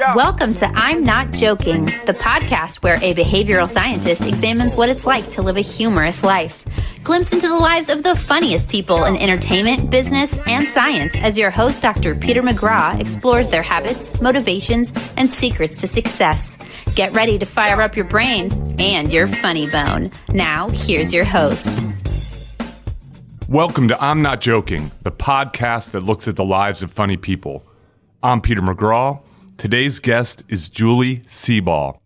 Welcome to I'm Not Joking, the podcast where a behavioral scientist examines what it's like to live a humorous life. Glimpse into the lives of the funniest people in entertainment, business, and science as your host, Dr. Peter McGraw, explores their habits, motivations, and secrets to success. Get ready to fire up your brain and your funny bone. Now, here's your host. Welcome to I'm Not Joking, the podcast that looks at the lives of funny people. I'm Peter McGraw. Today's guest is Julie Seabaugh.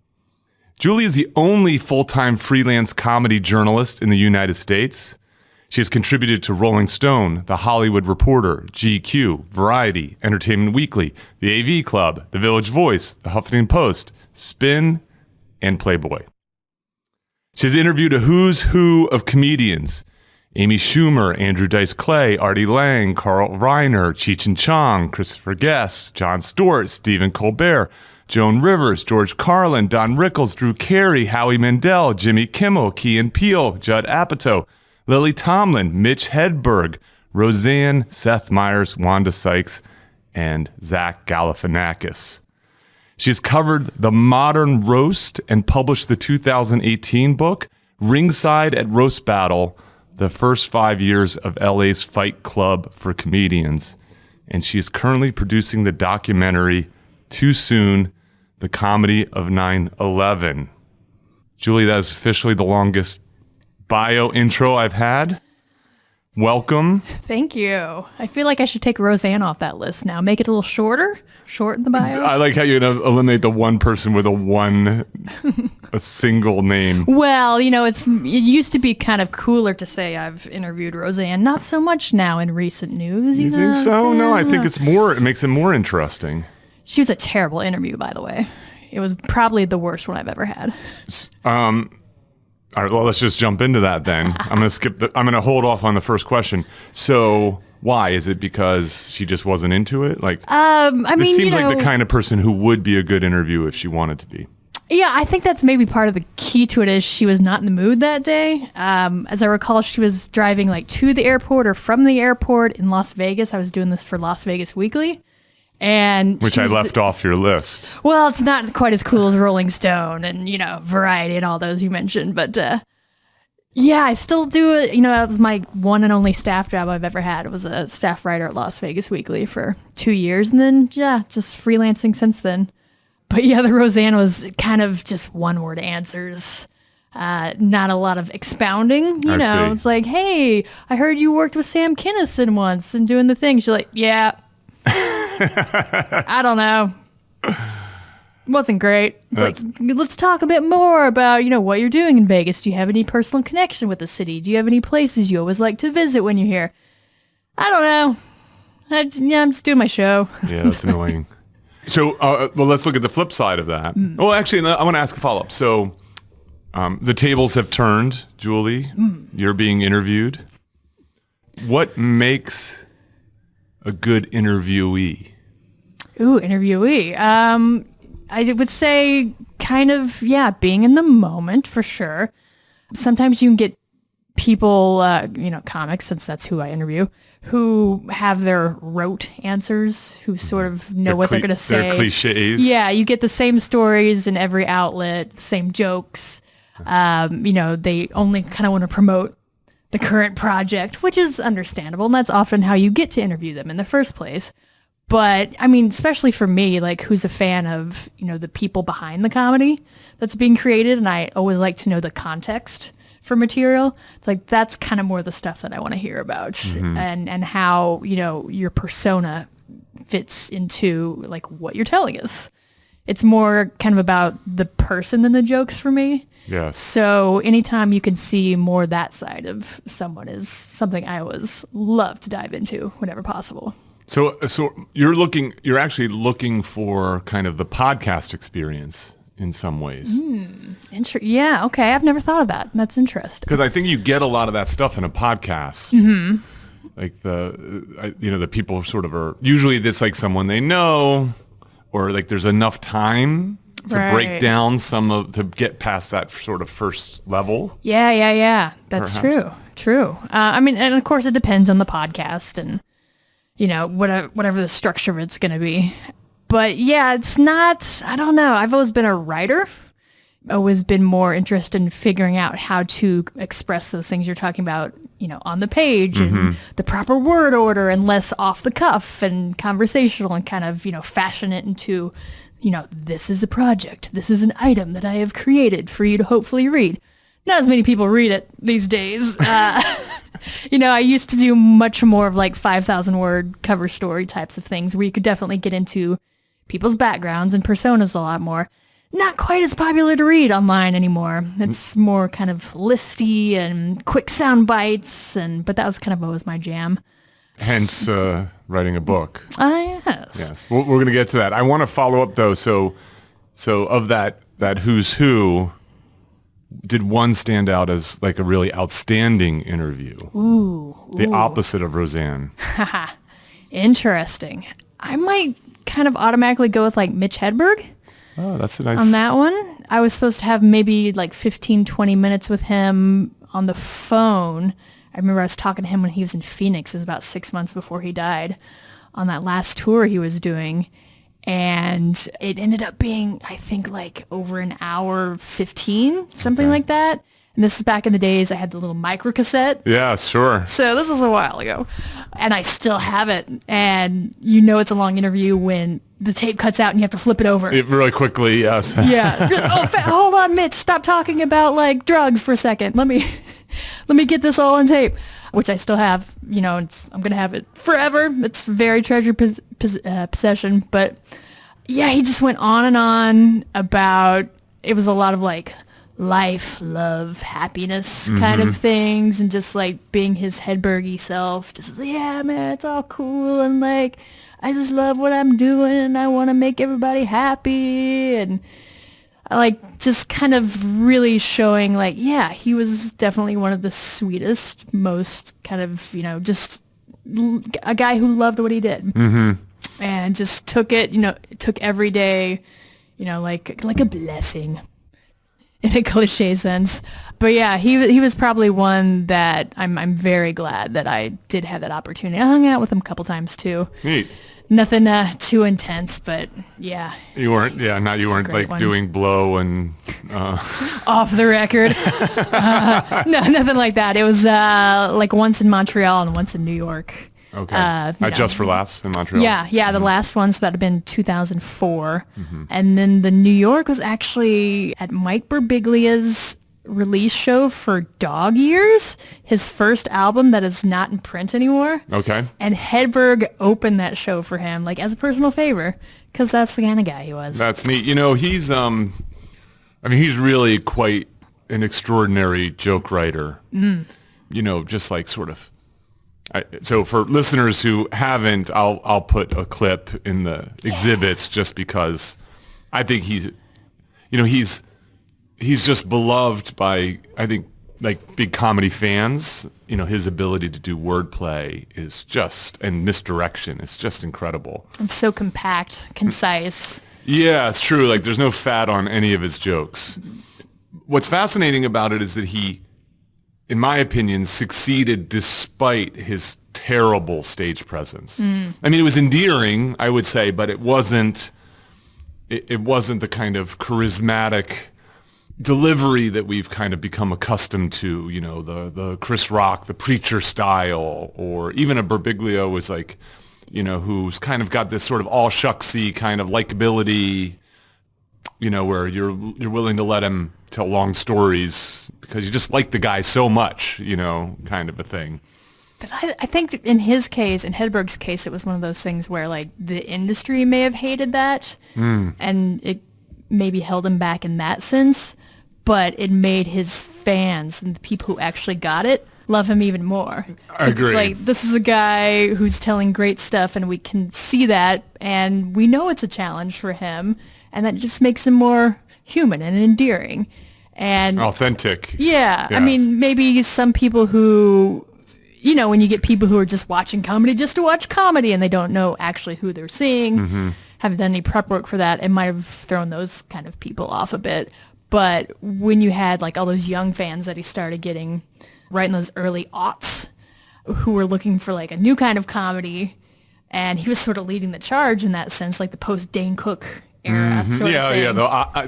Julie is the only full-time freelance comedy journalist in the United States. She has contributed to Rolling Stone, The Hollywood Reporter, GQ, Variety, Entertainment Weekly, the AV Club, The Village Voice, The Huffington Post, Spin, and Playboy. She has interviewed a who's who of comedians: Amy Schumer, Andrew Dice Clay, Artie Lang, Carl Reiner, Cheech and Chong, Christopher Guest, Jon Stewart, Stephen Colbert, Joan Rivers, George Carlin, Don Rickles, Drew Carey, Howie Mandel, Jimmy Kimmel, Key and Peele, Judd Apatow, Lily Tomlin, Mitch Hedberg, Roseanne, Seth Meyers, Wanda Sykes, and Zach Galifianakis. She's covered the modern roast and published the 2018 book, Ringside at Roast Battle, the first 5 years of LA's Fight Club for Comedians. And she's currently producing the documentary Too Soon, the comedy of 9/11. Julie, that is officially the longest bio intro I've had. Welcome. Thank you. I feel like I should take Roseanne off that list now. Make it a little shorter. Shorten the bio. I like how you're going to eliminate the one person with a single name. Well, you know, it used to be kind of cooler to say I've interviewed Roseanne. Not so much now in recent news. You think so? No, I think it makes it more interesting. She was a terrible interview, by the way. It was probably the worst one I've ever had. All right, well, let's just jump into that then. I'm going to hold off on the first question. So, why? Is it because she just wasn't into it? Like, this seems like the kind of person who would be a good interview if she wanted to be. Yeah, I think that's maybe part of the key to it is she was not in the mood that day. As I recall, she was driving like to the airport or from the airport in Las Vegas. I was doing this for Las Vegas Weekly. Which I left off your list. Well, it's not quite as cool as Rolling Stone and, Variety and all those you mentioned. But, yeah, I still do it. That was my one and only staff job I've ever had. It was a staff writer at Las Vegas Weekly for 2 years. And then, just freelancing since then. But, yeah, the Roseanne was kind of just one-word answers. Not a lot of expounding. It's like, hey, I heard you worked with Sam Kinison once and doing the thing. She's like, yeah. I don't know. Wasn't great. It's like, let's talk a bit more about, what you're doing in Vegas. Do you have any personal connection with the city? Do you have any places you always like to visit when you're here? I don't know. I'm just doing my show. Yeah, that's annoying. So, well, let's look at the flip side of that. Well, actually, I want to ask a follow-up. So, the tables have turned, Julie. You're being interviewed. What makes a good interviewee? Ooh, interviewee. I would say kind of, being in the moment for sure. Sometimes you can get people, comics, since that's who I interview, who have their rote answers, who sort of know what they're going to say. They're cliches. Yeah, you get the same stories in every outlet, same jokes. They only kind of want to promote the current project, which is understandable, and that's often how you get to interview them in the first place. But, especially for me, like, who's a fan of, the people behind the comedy that's being created, and I always like to know the context for material. It's like, that's kind of more the stuff that I want to hear about, and how, your persona fits into, like, what you're telling us. It's more kind of about the person than the jokes for me. Yes. So anytime you can see more that side of someone is something I always love to dive into whenever possible. So you're actually looking for kind of the podcast experience in some ways. Yeah. Okay. I've never thought of that. That's interesting. Because I think you get a lot of that stuff in a podcast. Like the people sort of are usually it's like someone they know, or like there's enough time to break down to get past that sort of first level. Yeah. That's perhaps. True. And of course it depends on the podcast and, whatever the structure of it's going to be. But yeah, it's not, I don't know. I've always been a writer. Always been more interested in figuring out how to express those things you're talking about, on the page and the proper word order and less off the cuff and conversational and kind of, fashion it into, this is a project. This is an item that I have created for you to hopefully read. Not as many people read it these days. I used to do much more of like 5,000 word cover story types of things where you could definitely get into people's backgrounds and personas a lot more. Not quite as popular to read online anymore. It's more kind of listy and quick sound bites, but that was kind of always my jam. Hence, writing a book. Yes. Yes, we're going to get to that. I want to follow up though. So of that who's who, did one stand out as like a really outstanding interview? Ooh. The opposite of Roseanne. Interesting. I might kind of automatically go with like Mitch Hedberg. Oh, that's a nice... On that one, I was supposed to have maybe like 15, 20 minutes with him on the phone. I remember I was talking to him when he was in Phoenix. It was about 6 months before he died on that last tour he was doing. And it ended up being, I think, like over an hour 15, something like that. And this is back in the days I had the little micro cassette. Yeah, sure. So this was a while ago. And I still have it. And it's a long interview when the tape cuts out and you have to flip it over. Really quickly, yes. Yeah. Hold on, Mitch. Stop talking about like drugs for a second. Let me get this all on tape, which I still have. I'm going to have it forever. It's very treasured possession. But yeah, he just went on and on about, it was a lot of like life, love, happiness kind of things, and just like being his Hedbergy self. Just, yeah, man, it's all cool. And like, I just love what I'm doing and I want to make everybody happy. And like just kind of really showing like, yeah, he was definitely one of the sweetest, most kind of, just a guy who loved what he did. And just took it, took every day, like a blessing in a cliche sense. But yeah, he was probably one that I'm very glad that I did have that opportunity. I hung out with him a couple times too. Neat. Nothing too intense, but yeah. You weren't like one. doing blow and... Off the record. No, nothing like that. It was like once in Montreal and once in New York. Okay. Just for Laughs in Montreal? Yeah, the last ones that had been 2004. And then the New York was actually at Mike Birbiglia's release show for Dog Years, his first album that is not in print anymore. Okay. And Hedberg opened that show for him, like as a personal favor, because that's the kind of guy he was. That's neat. He's, he's really quite an extraordinary joke writer. Just like sort of... So for listeners who haven't, I'll put a clip in the exhibits just because I think he's just beloved by, I think, like big comedy fans. His ability to do wordplay is just, and misdirection is just incredible. It's so compact, concise. Yeah, it's true. Like there's no fat on any of his jokes. What's fascinating about it is that he, in my opinion, succeeded despite his terrible stage presence. I mean, it was endearing, I would say, but it wasn't the kind of charismatic delivery that we've kind of become accustomed to, the Chris Rock, the preacher style, or even a Birbiglia was like, who's kind of got this sort of all shucksy kind of likability, where you're willing to let him tell long stories because you just like the guy so much, kind of a thing. But I think in his case, in Hedberg's case, it was one of those things where like the industry may have hated that and it maybe held him back in that sense, but it made his fans and the people who actually got it love him even more. I agree. It's like, this is a guy who's telling great stuff and we can see that and we know it's a challenge for him and that just makes him more human and endearing. And authentic. Yeah. Yes. I mean, maybe some people who, when you get people who are just watching comedy just to watch comedy and they don't know actually who they're seeing, haven't done any prep work for that, it might have thrown those kind of people off a bit. But when you had like all those young fans that he started getting right in those early aughts who were looking for like a new kind of comedy And he was sort of leading the charge in that sense, like the post-Dane Cook era sort of thing.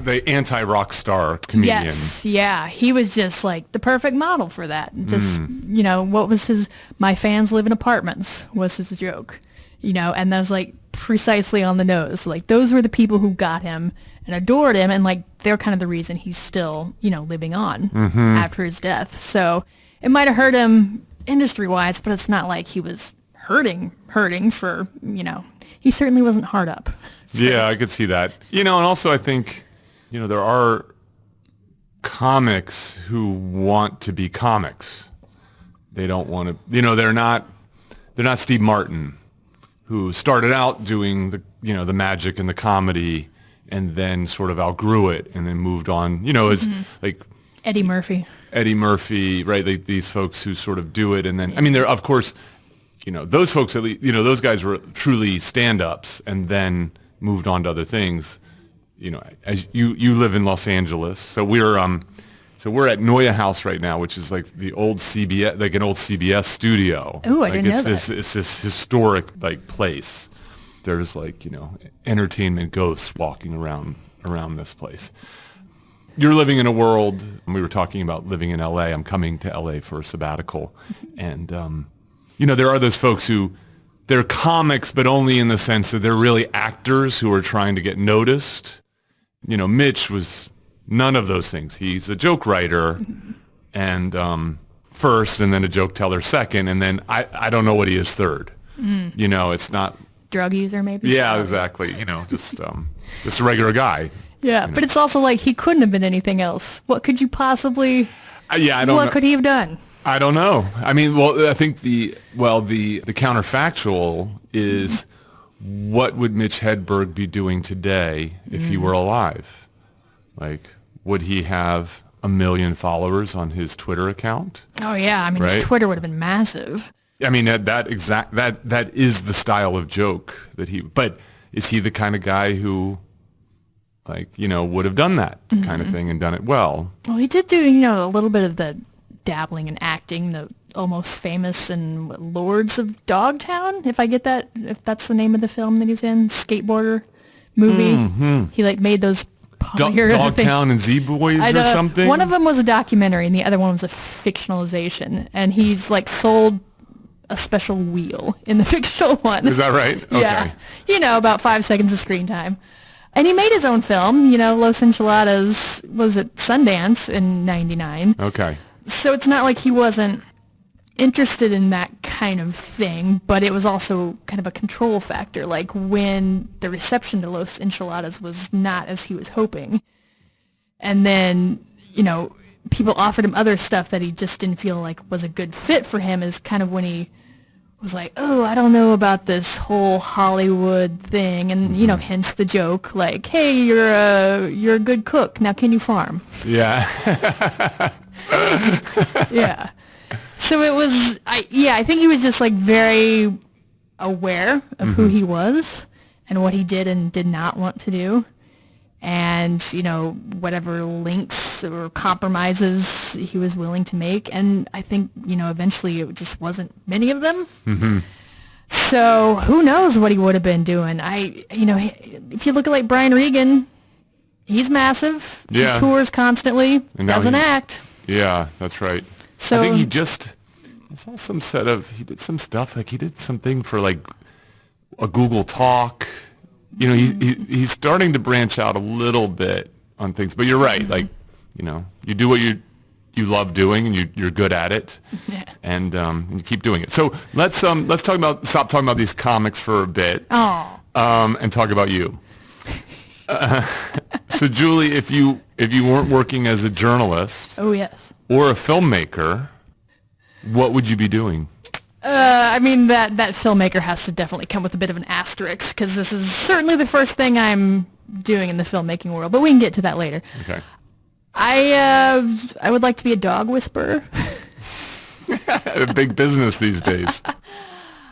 The anti-rock star comedian. Yes, yeah. He was just like the perfect model for that. Just, you know, what was his, my fans live in apartments was his joke, you know, and that was like precisely on the nose. Like those were the people who got him and adored him, and like they're kind of the reason he's still, you know, living on after his death. So it might have hurt him industry-wise, but it's not like he was hurting for, you know, he certainly wasn't hard up. Yeah, I could see that. You know, and also I think, you know, there are comics who want to be comics. They don't want to, you know, they're not Steve Martin, who started out doing the, you know, the magic and the comedy and then sort of outgrew it and then moved on, you know, as like Eddie Murphy, right? Like these folks who sort of do it. And then, I mean, there, of course, you know, those folks, at least, you know, those guys were truly stand-ups and then moved on to other things. You know, as you live in Los Angeles, so we're at Noya House right now, which is like the old CBS, like an old CBS studio. Oh, I didn't know that. It's this historic like place. There's like, you know, entertainment ghosts walking around this place. You're living in a world. We were talking about living in LA. I'm coming to LA for a sabbatical, and you know, there are those folks who they're comics, but only in the sense that they're really actors who are trying to get noticed. You know, Mitch was none of those things. He's a joke writer, and first, and then a joke teller second, and then I don't know what he is third. You know, it's not drug user maybe. Yeah, exactly. You know, just a regular guy. Yeah, you know. But it's also like he couldn't have been anything else. What could you possibly? I don't. What could he have done? I don't know. I mean, well, I think the counterfactual is what would Mitch Hedberg be doing today if he were alive? Like, would he have 1 million followers on his Twitter account? Oh yeah, I mean, right? his Twitter would have been massive. I mean, that is the style of joke that he. But is he the kind of guy who, like, you know, would have done that kind of thing and done it well? Well, he did do, you know, a little bit of the dabbling in acting, the Almost Famous and Lords of Dogtown, if that's the name of the film that he's in, skateboarder movie. He like made those Dogtown and Z-Boys or something. One of them was a documentary and the other one was a fictionalization, and he's like sold a special wheel in the fictional one. Is that right? Okay. Yeah, you know, about 5 seconds of screen time. And he made his own film, you know, Los Enchiladas, was it Sundance in '99. Okay. So it's not like he wasn't interested in that kind of thing, but it was also kind of a control factor. Like when the reception to Los Enchiladas was not as he was hoping, and then, you know, people offered him other stuff that he just didn't feel like was a good fit for him, is kind of when he was like, oh, I don't know about this whole Hollywood thing, and you know, hence the joke, like, hey, you're a good cook, now can you farm? Yeah. Yeah. So it was, I think he was just like very aware of who he was and what he did and did not want to do, and, you know, whatever links or compromises he was willing to make. And I think, you know, eventually it just wasn't many of them. So who knows what he would have been doing. You know, if you look at like Brian Regan, he's massive. Yeah. He tours constantly, doesn't act. Yeah, that's right. So, I think I saw he did some stuff, like he did something for like a Google Talk. You know, he's starting to branch out a little bit on things, but you're right. Like, you know, you do what you love doing and you're good at it, and you keep doing it. So let's stop talking about these comics for a bit, and talk about you. So Julie, if you weren't working as a journalist, oh yes, or a filmmaker, what would you be doing? I mean, that filmmaker has to definitely come with a bit of an asterisk, because this is certainly the first thing I'm doing in the filmmaking world, but we can get to that later. Okay. I would like to be a dog whisperer. A big business these days.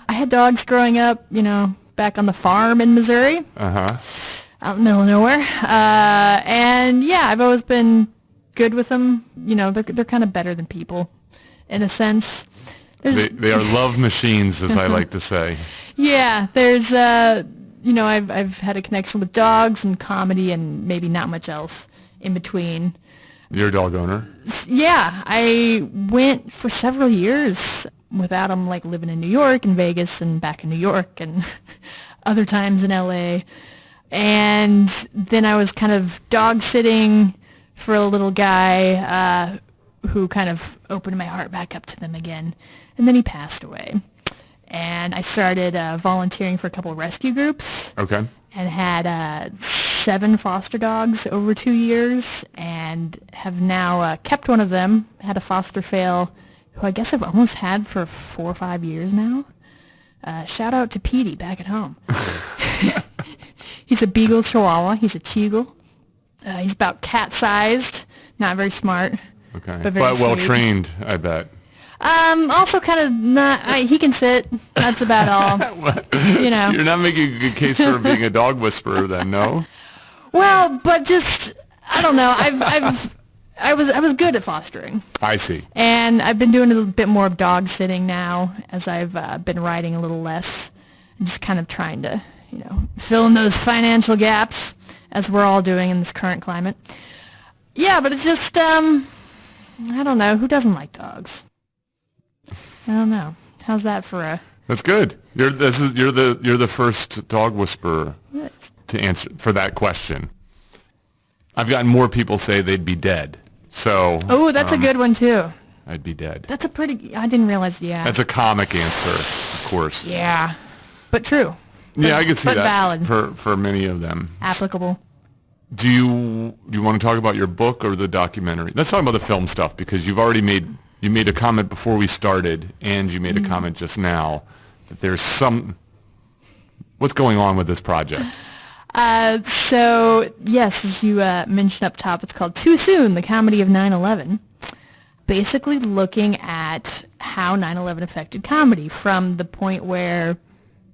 I had dogs growing up, you know, back on the farm in Missouri. Out in the middle of nowhere. And yeah, I've always been good with them. You know, they're kind of better than people in a sense. They are love machines, as I like to say. Yeah, there's I've had a connection with dogs and comedy and maybe not much else in between. You're a dog owner? Yeah, I went for several years without them, like living in New York and Vegas and back in New York and other times in LA. And then I was kind of dog sitting for a little guy who kind of opened my heart back up to them again. And then he passed away. And I started volunteering for a couple of rescue groups. Okay. And had 7 foster dogs over 2 years, and have now kept one of them. Had a foster fail, who I guess I've almost had for 4 or 5 years now. Shout out to Petey back at home. He's a Beagle Chihuahua. He's a Cheagle. He's about cat-sized, not very smart. Okay, but very well sweet. trained, I bet. Also kind of not. He can sit. That's about all. You're not making a good case for being a dog whisperer, then, no? Well, but just I don't know. I was good at fostering. I see. And I've been doing a little bit more of dog sitting now, as I've been riding a little less, and just kind of trying to fill in those financial gaps, as we're all doing in this current climate. Yeah, but it's just I don't know. Who doesn't like dogs? I don't know. How's that for a? That's good. You're the first dog whisperer to answer for that question. I've gotten more people say they'd be dead. So. Oh, that's a good one too. I'd be dead. That's a pretty. I didn't realize. Yeah. That's a comic answer, of course. Yeah, but true. Yeah, I can see but that. Valid. For many of them. Applicable. Do you want to talk about your book or the documentary? Let's talk about the film stuff, because you made a comment before we started, and you made a comment just now that there's what's going on with this project? So yes, as you mentioned up top, it's called Too Soon: The Comedy of 9/11. Basically looking at how 9/11 affected comedy, from the point where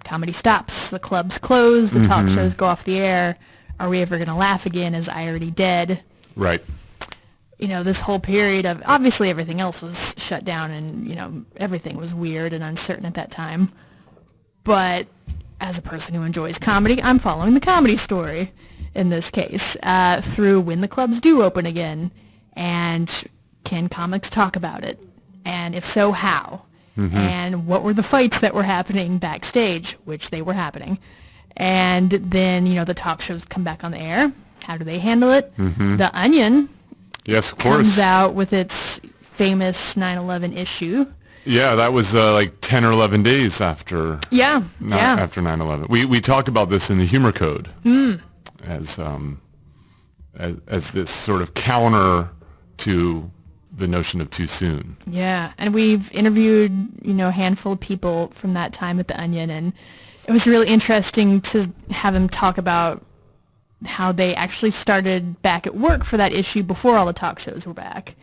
comedy stops, the clubs close, the talk shows go off the air. Are we ever going to laugh again? Is I Already Dead? Right. This whole period of, obviously everything else was shut down, and, everything was weird and uncertain at that time. But as a person who enjoys comedy, I'm following the comedy story in this case, through when the clubs do open again, and can comics talk about it? And if so, how? And what were the fights that were happening backstage, which they were happening? And then, the talk shows come back on the air. How do they handle it? The Onion, yes, of course, comes out with its famous 9/11 issue. Yeah, that was like 10 or 11 days after. Yeah, after 9/11. We talked about this in the Humor Code as this sort of counter to the notion of too soon. Yeah, and we've interviewed a handful of people from that time at the Onion, and it was really interesting to have them talk about how they actually started back at work for that issue before all the talk shows were back.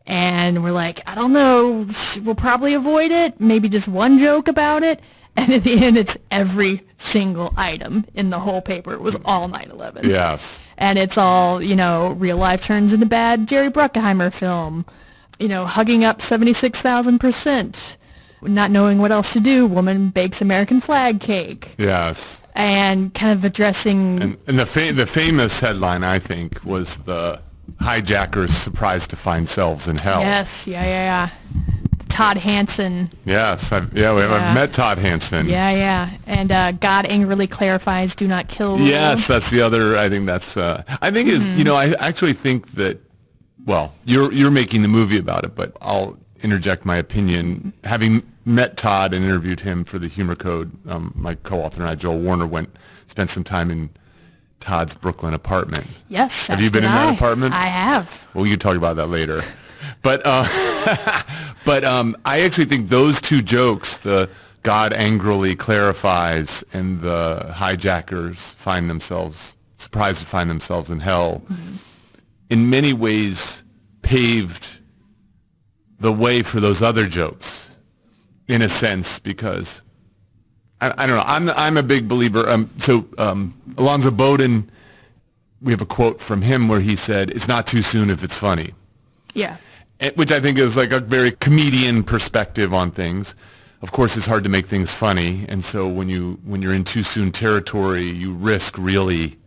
And we're like, I don't know, we'll probably avoid it, maybe just one joke about it. And at the end, it's every single item in the whole paper. It was all 9/11. Yes. And it's all, real life turns into bad Jerry Bruckheimer film, hugging up 76,000%, not knowing what else to do, woman bakes American flag cake. Yes. And kind of addressing... And the famous headline, I think, was the hijackers surprised to find selves in hell. Yes, yeah. Todd Hansen. Yes, I've met Todd Hansen. Yeah. And God angrily clarifies, do not kill. Yes, that's the other, I think that's, I think I actually think that, well, you're making the movie about it, but I'll interject my opinion. Having met Todd and interviewed him for the Humor Code, my co-author and I, Joel Warner, spent some time in Todd's Brooklyn apartment. Yes. Have you been in that apartment? I have. Well, we can talk about that later. But I actually think those two jokes, the God angrily clarifies and the hijackers find themselves surprised to find themselves in hell, in many ways paved the way for those other jokes, in a sense, because I don't know. I'm a big believer. Alonzo Bowden, we have a quote from him where he said, "It's not too soon if it's funny." Yeah. which I think is like a very comedian perspective on things. Of course, it's hard to make things funny, and so when you're in too soon territory, you risk really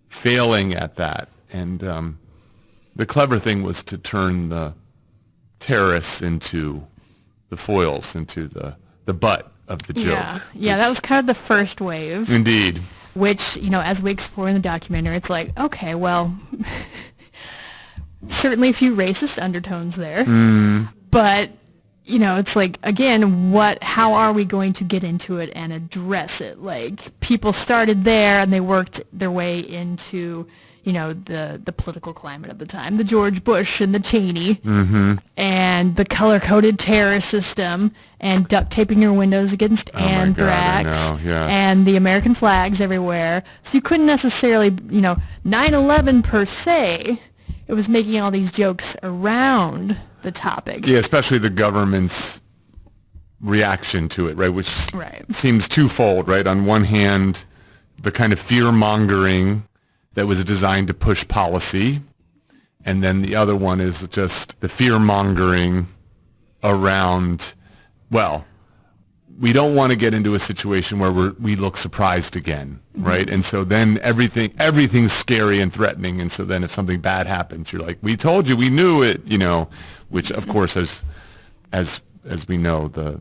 failing at that. And the clever thing was to turn the terrorists into the foils, into the butt of the joke. Yeah, that was kind of the first wave. Indeed. Which, as we explore in the documentary, it's like, okay, well, certainly a few racist undertones there. But, it's like, again, how are we going to get into it and address it? Like, people started there and they worked their way into, the political climate of the time, the George Bush and the Cheney, and the color-coded terror system, and duct taping your windows against anthrax, and the American flags everywhere. So you couldn't necessarily, 9/11 per se. It was making all these jokes around the topic. Yeah, especially the government's reaction to it, right? Which seems twofold, right? On one hand, the kind of fear-mongering that was designed to push policy, and then the other one is just the fear-mongering around, well, we don't want to get into a situation where we look surprised again, right? And so then everything's scary and threatening, and so then if something bad happens, you're like, we told you, we knew it, which of course, as we know, the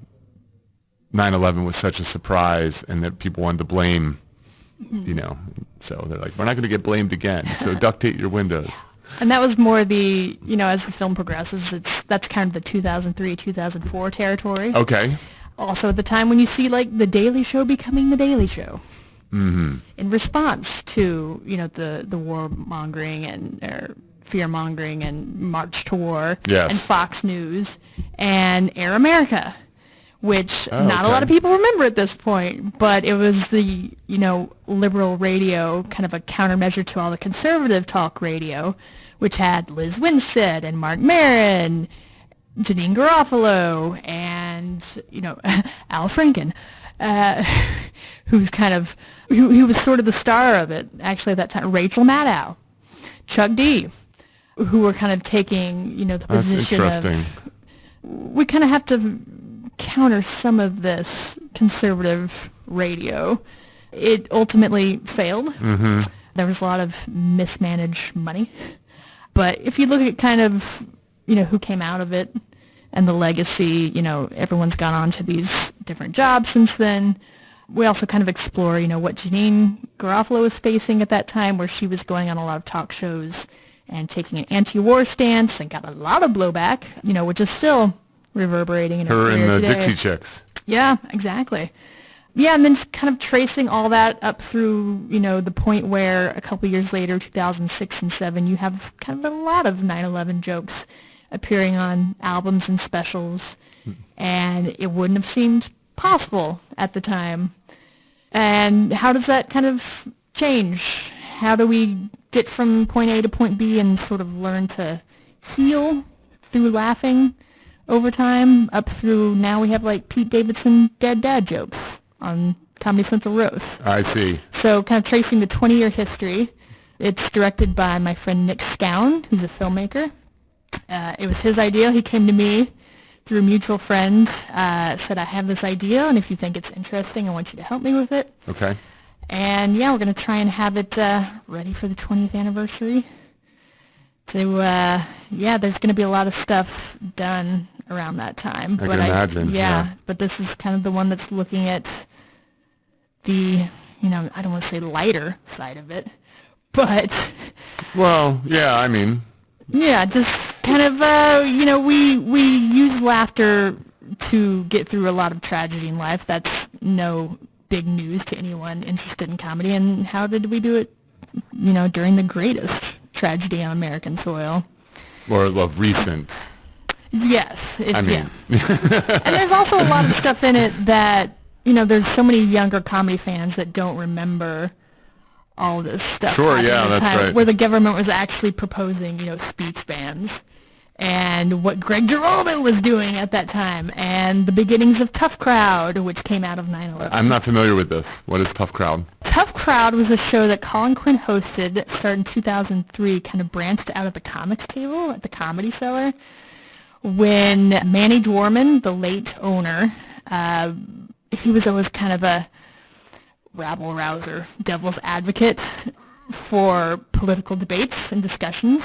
9/11 was such a surprise, and that people wanted to blame, so they're like, we're not going to get blamed again, so duct tape your windows. And that was more the, as the film progresses, that's kind of the 2003, 2004 territory. Okay. Also at the time when you see, like, The Daily Show becoming The Daily Show. In response to, the war-mongering or fear-mongering and march to war. Yes. And Fox News and Air America, which not a lot of people remember at this point, but it was the, liberal radio, kind of a countermeasure to all the conservative talk radio, which had Liz Winstead and Mark Maron, Janine Garofalo, and, Al Franken, who was sort of the star of it, actually, at that time. Rachel Maddow, Chuck D, who were kind of taking, the position of, we kind of have to counter some of this conservative radio. It ultimately failed. There was a lot of mismanaged money. But if you look at kind of, who came out of it and the legacy, everyone's gone on to these different jobs since then. We also kind of explore, what Janine Garofalo was facing at that time, where she was going on a lot of talk shows and taking an anti-war stance and got a lot of blowback, which is still reverberating in her and the today. Dixie Chicks. Yeah, exactly. Yeah, and then just kind of tracing all that up through, the point where a couple years later, 2006 and 7, you have kind of a lot of 9/11 jokes appearing on albums and specials, and it wouldn't have seemed possible at the time. And how does that kind of change? How do we get from point A to point B and sort of learn to heal through laughing over time, up through now we have like Pete Davidson dead dad jokes on Comedy Central Roast. I see. So kind of tracing the 20-year history. It's directed by my friend Nick Scown, who's a filmmaker. It was his idea. He came to me through a mutual friend, said, I have this idea, and if you think it's interesting, I want you to help me with it. Okay. And yeah, we're going to try and have it ready for the 20th anniversary. So yeah, there's going to be a lot of stuff done around that time. I can imagine. Yeah, but this is kind of the one that's looking at the, I don't want to say lighter side of it, but... Well, yeah, I mean... Yeah, just kind of, we use laughter to get through a lot of tragedy in life. That's no big news to anyone interested in comedy. And how did we do it, during the greatest tragedy on American soil? Or recent. Yes. Yeah. And there's also a lot of stuff in it that, there's so many younger comedy fans that don't remember all this stuff. Sure, yeah, that's right. Where the government was actually proposing, speech bans, and what Greg Giraldo was doing at that time, and the beginnings of Tough Crowd, which came out of 9/11. I'm not familiar with this. What is Tough Crowd? Tough Crowd was a show that Colin Quinn hosted that started in 2003, kind of branched out of the comics table at the Comedy Cellar, when Manny Dwarman, the late owner, he was always kind of a rabble-rouser, devil's advocate for political debates and discussions.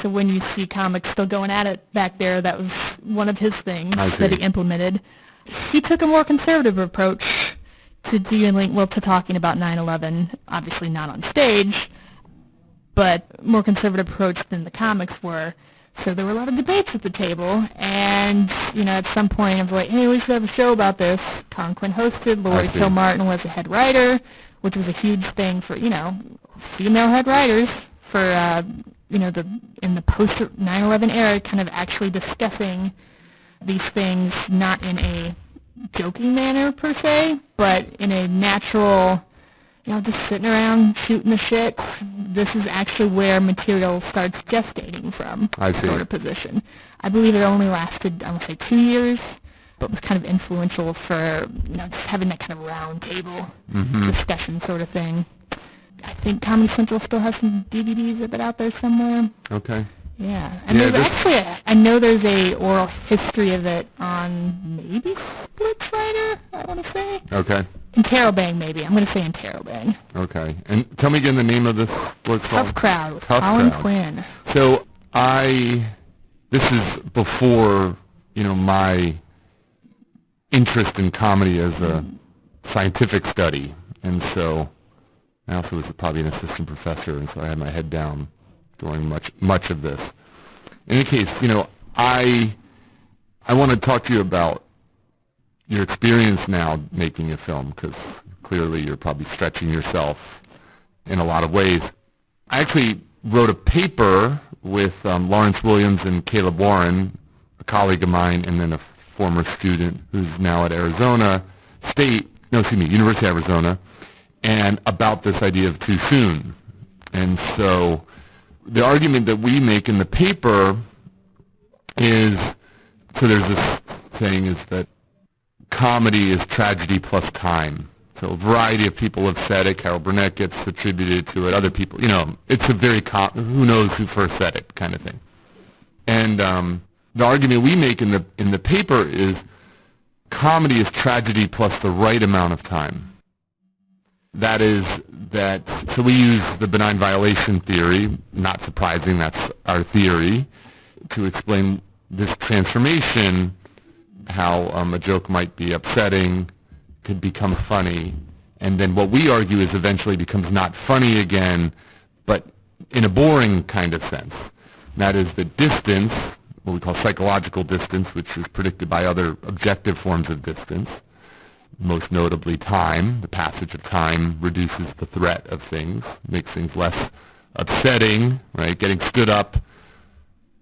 So when you see comics still going at it back there, that was one of his things that he implemented. He took a more conservative approach to to talking about 9/11, obviously not on stage, but more conservative approach than the comics were. So there were a lot of debates at the table, and, at some point I was like, hey, we should have a show about this. Colin Quinn hosted, Lori Kilmartin was the head writer, which was a huge thing for, female head writers for, in the post 9/11 era, kind of actually discussing these things, not in a joking manner per se, but in a natural, just sitting around shooting the shit. This is actually where material starts gestating from, sort of position. I believe it only lasted, I would say, 2 years, but was kind of influential for, just having that kind of round table discussion sort of thing. I think Comedy Central still has some DVDs of it out there somewhere. Okay. Yeah, and there's actually, I know there's a oral history of it on maybe Splitsvrider, I want to say. Okay. Interrobang, maybe. I'm going to say Interrobang. Okay. And tell me again the name of this, what's called? Tough Crowd with Colin Quinn. So this is before, my interest in comedy as a scientific study. And so I also was probably an assistant professor, and so I had my head down during much of this. In any case, I want to talk to you about your experience now making a film, because clearly you're probably stretching yourself in a lot of ways. I actually wrote a paper with Lawrence Williams and Caleb Warren, a colleague of mine, and then a former student who's now at University of Arizona, and about this idea of too soon. And so the argument that we make in the paper is, so there's this saying is that comedy is tragedy plus time. So a variety of people have said it. Carol Burnett gets attributed to it. Other people, it's a very, who knows who first said it kind of thing. And the argument we make in the paper is comedy is tragedy plus the right amount of time. That is so we use the benign violation theory, not surprising, that's our theory, to explain this transformation, how a joke might be upsetting, could become funny, and then what we argue is eventually becomes not funny again, but in a boring kind of sense. That is the distance, what we call psychological distance, which is predicted by other objective forms of distance, most notably time. The passage of time reduces the threat of things, makes things less upsetting, right? Getting stood up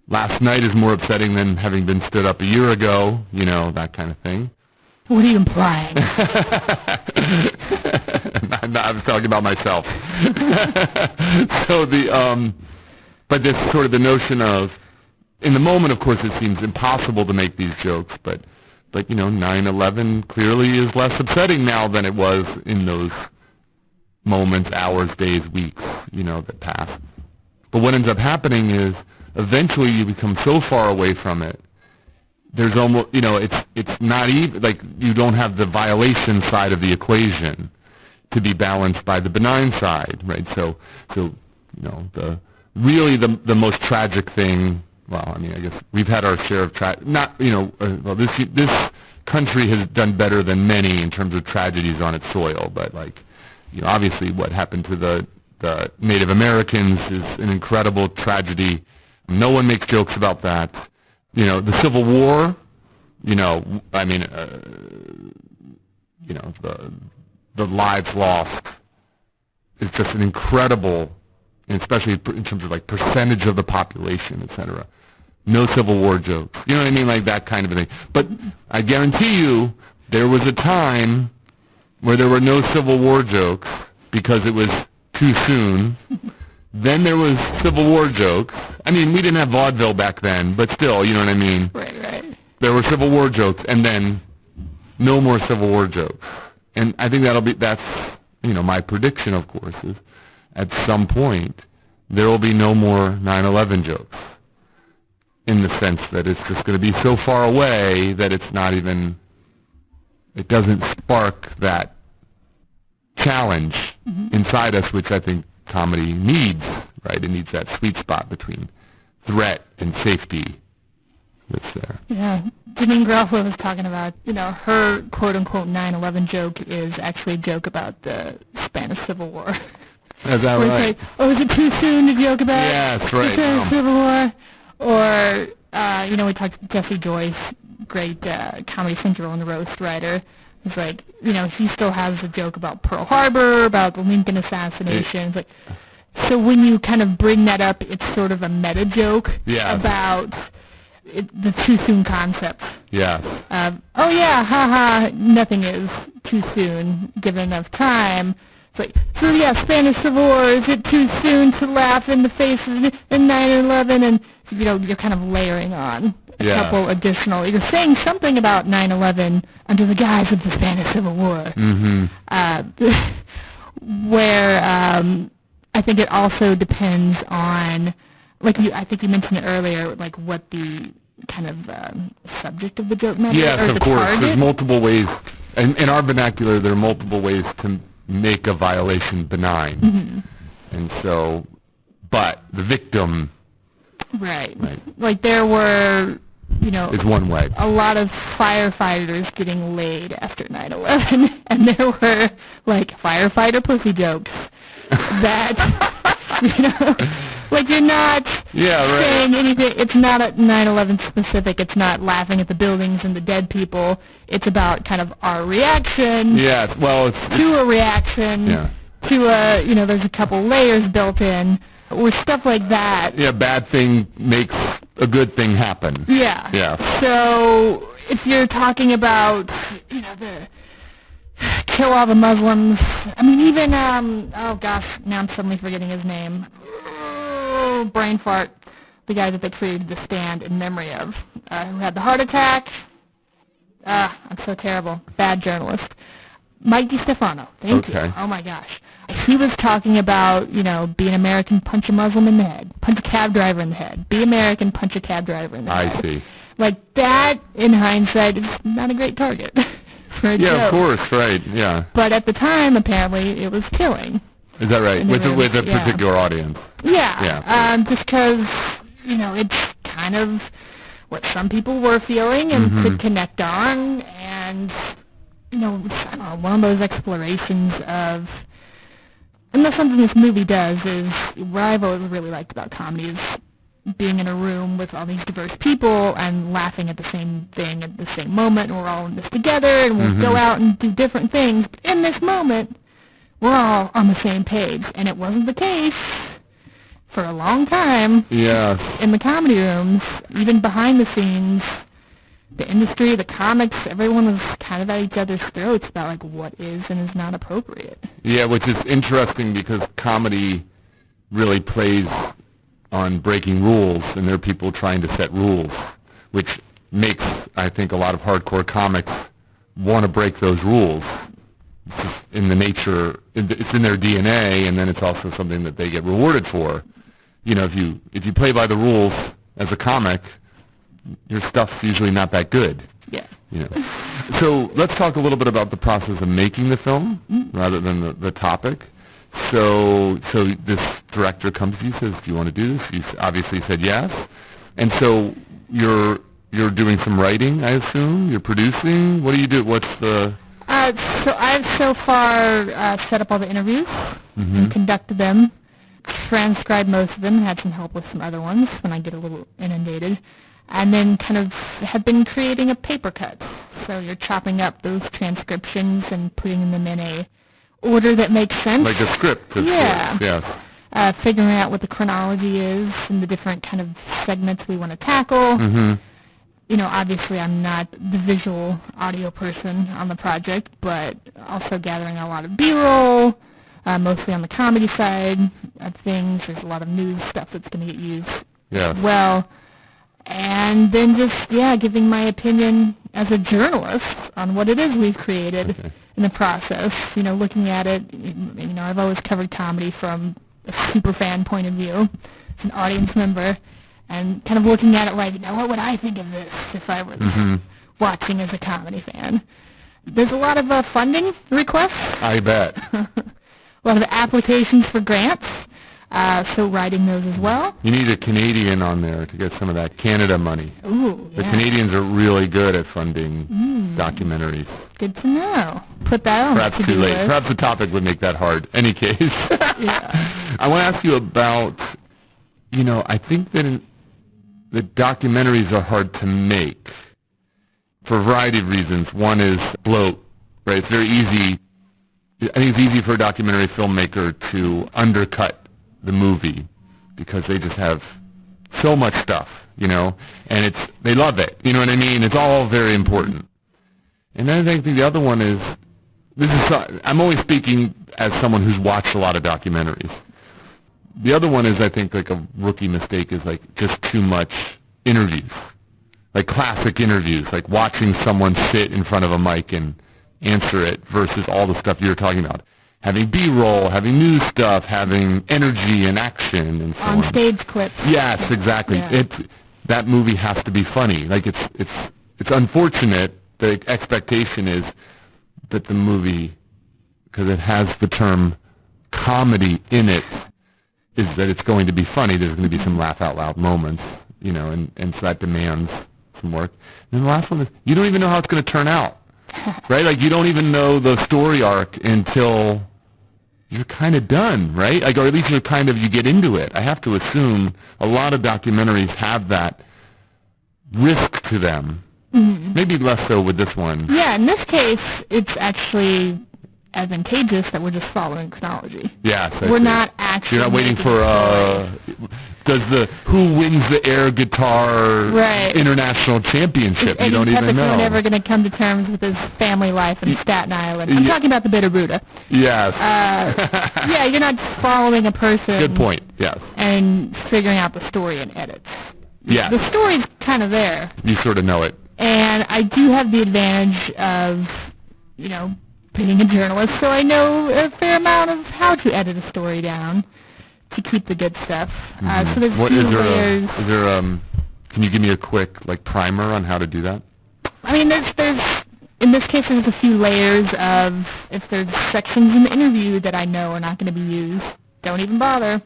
last night is more upsetting than having been stood up a year ago, that kind of thing. What are you implying? I was talking about myself. So but this sort of the notion of, in the moment, of course, it seems impossible to make these jokes, but 9/11 clearly is less upsetting now than it was in those moments, hours, days, weeks, that pass. But what ends up happening is eventually you become so far away from it, there's almost, it's not even, like, you don't have the violation side of the equation to be balanced by the benign side, right? So the most tragic thing, well, I guess we've had our share of this country has done better than many in terms of tragedies on its soil, but obviously what happened to the Native Americans is an incredible tragedy. No one makes jokes about that. The Civil War, the lives lost is just an incredible, and especially in terms of percentage of the population, etc. No Civil War jokes. You know what I mean? Like that kind of a thing. But I guarantee you there was a time where there were no Civil War jokes because it was too soon. Then there was Civil War jokes. We didn't have vaudeville back then, but still, you know what I mean? Right. There were Civil War jokes, and then no more Civil War jokes. And I think that's my prediction, of course, is at some point there will be no more 9/11 jokes. in the sense that it's just going to be so far away that it doesn't spark that challenge inside us, which I think comedy needs, right? It needs that sweet spot between threat and safety that's there. Yeah. Janine Garofalo was talking about, her quote-unquote 9/11 joke is actually a joke about the Spanish Civil War. Is that Where right? it's like, is it too soon to joke about Yeah, that's right. the Spanish Civil War? Or, we talked to Jesse Joyce, great Comedy Central and roast writer. It's like, he still has a joke about Pearl Harbor, about the Lincoln assassination. It's like, so when you kind of bring that up, it's sort of a meta joke about the too soon concept. Yeah. Oh yeah, haha, nothing is too soon given enough time. It's like, so yeah, Spanish Civil War, is it too soon to laugh in the face of 9/11? And, you're kind of layering on a couple additional, you're saying something about 9/11 under the guise of the Spanish Civil War. Mm-hmm. Where I think it also depends on, I think you mentioned it earlier, like what the kind of subject of the joke might be. Yes, or of the course. target. There's multiple ways. In our vernacular, there are multiple ways to make a violation benign. Mm-hmm. And so, but the victim Right. Like there were, is one way. a lot of firefighters getting laid after 9/11, and there were, firefighter pussy jokes that, you're not saying anything. It's not a 9/11 specific. It's not laughing at the buildings and the dead people. It's about kind of our reaction Yeah, well, to a reaction to there's a couple layers built in, or stuff like that. yeah, bad thing makes a good thing happen. Yeah. Yeah. So if you're talking about, the kill all the Muslims, I mean, even, oh gosh, now I'm suddenly forgetting his name. Oh, brain fart. The guy that they created The Stand in memory of, who had the heart attack. I'm so terrible. Bad journalist. Mike DiStefano. Thank you. Oh my gosh. He was talking about, be an American, punch a Muslim in the head. Punch a cab driver in the head. Be American, punch a cab driver in the head. I see. Like that, in hindsight, is not a great target for a joke. Of course, right, yeah. But at the time, apparently, it was killing. Is that right? With a Yeah. particular audience. Yeah. Just because, it's kind of what some people were feeling and could connect on, and, I don't know, one of those explorations of, and that's something this movie does, is what I've always really liked about comedy is being in a room with all these diverse people and laughing at the same thing at the same moment, and we're all in this together, and we'll go out and do different things. But in this moment, we're all on the same page, and it wasn't the case for a long time. Yeah. In the comedy rooms, even behind the scenes, the industry, the comics, everyone was kind of at each other's throats about what is and is not appropriate. Yeah, which is interesting because comedy really plays on breaking rules, and there are people trying to set rules, which makes, I think, a lot of hardcore comics want to break those rules. It's just in the nature, it's in their DNA, and then it's also something that they get rewarded for. If you play by the rules as a comic, your stuff's usually not that good. Yeah. So let's talk a little bit about the process of making the film rather than the topic. So this director comes to you, says, "Do you want to do this?" You obviously said yes. And so you're doing some writing, I assume. You're producing. What do you do? What's the? So I've so far set up all the interviews and conducted them, transcribed most of them, had some help with some other ones when I get a little inundated, and then kind of have been creating a paper cut. So you're chopping up those transcriptions and putting them in a order that makes sense. Like a script. Yeah. Yes. Figuring out what the chronology is and the different kind of segments we want to tackle. Obviously I'm not the visual audio person on the project, but also gathering a lot of B-roll, mostly on the comedy side of things. There's a lot of news stuff that's going to get used as well. And then just, giving my opinion as a journalist on what it is we've created in the process. Looking at it, I've always covered comedy from a super fan point of view, as an audience member. and kind of looking at it like, now what would I think of this if I was watching as a comedy fan? There's a lot of funding requests. I bet. A lot of applications for grants, so writing those as well. You need a Canadian on there to get some of that Canada money. Ooh, The yeah. Canadians are really good at funding documentaries. Good to know. Put that on. Perhaps the too to-do late. list. Perhaps the topic would make that hard. Any case. I want to ask you about, I think that the documentaries are hard to make for a variety of reasons. One is bloat, right? It's very easy. I think it's easy for a documentary filmmaker to undercut the movie because they just have so much stuff, and they love it. You know what I mean? It's all very important. And then I think the other one is, I'm always speaking as someone who's watched a lot of documentaries. The other one is, I think, like a rookie mistake is like just too much interviews, like classic interviews, like watching someone sit in front of a mic and answer it versus all the stuff you're talking about. Having B-roll, having news stuff, having energy and action and so on. On-stage clips. Yes, exactly. Yeah. That movie has to be funny. Like it's unfortunate. The expectation is that the movie, because it has the term comedy in it, is that it's going to be funny. There's going to be some laugh out loud moments, and so that demands some work. And then the last one is you don't even know how it's going to turn out, right? Like you don't even know the story arc until you're kind of done, right? Like, or at least you get into it. I have to assume a lot of documentaries have that risk to them. Mm-hmm. Maybe less so with this one. Yeah, in this case, it's actually advantageous that we're just following chronology. Yeah, we're not actually. You're not waiting for who wins the air guitar international championship. You don't even know. Never going to come to terms with his family life in Staten Island. I'm talking about the Bitter Buddha. Yes. Yeah, you're not following a person. Good point. Yes. And figuring out the story in edits. Yeah. The story's kind of there. You sort of know it. And I do have the advantage of, being a journalist, so I know a fair amount of how to edit a story down to keep the good stuff. So there's What few is there? layers. Can you give me a quick primer on how to do that? I mean, there's in this case there's a few layers of if there's sections in the interview that I know are not going to be used, don't even bother.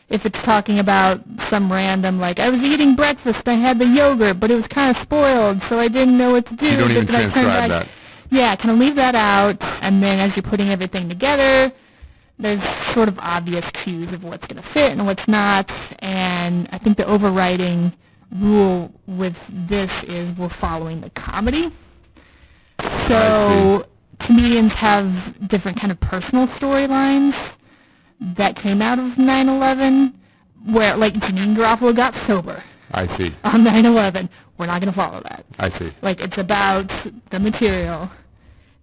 If it's talking about some random, like, I was eating breakfast, I had the yogurt, but it was kind of spoiled, so I didn't know what to do. You don't even But then I turned transcribe back- that. Yeah, kind of leave that out, and then as you're putting everything together, there's sort of obvious cues of what's going to fit and what's not, and I think the overriding rule with this is we're following the comedy. So comedians have different kind of personal storylines that came out of 9/11, where, like, Janine Garofalo got sober I see. on 9/11. We're not going to follow that. I see. Like, it's about the material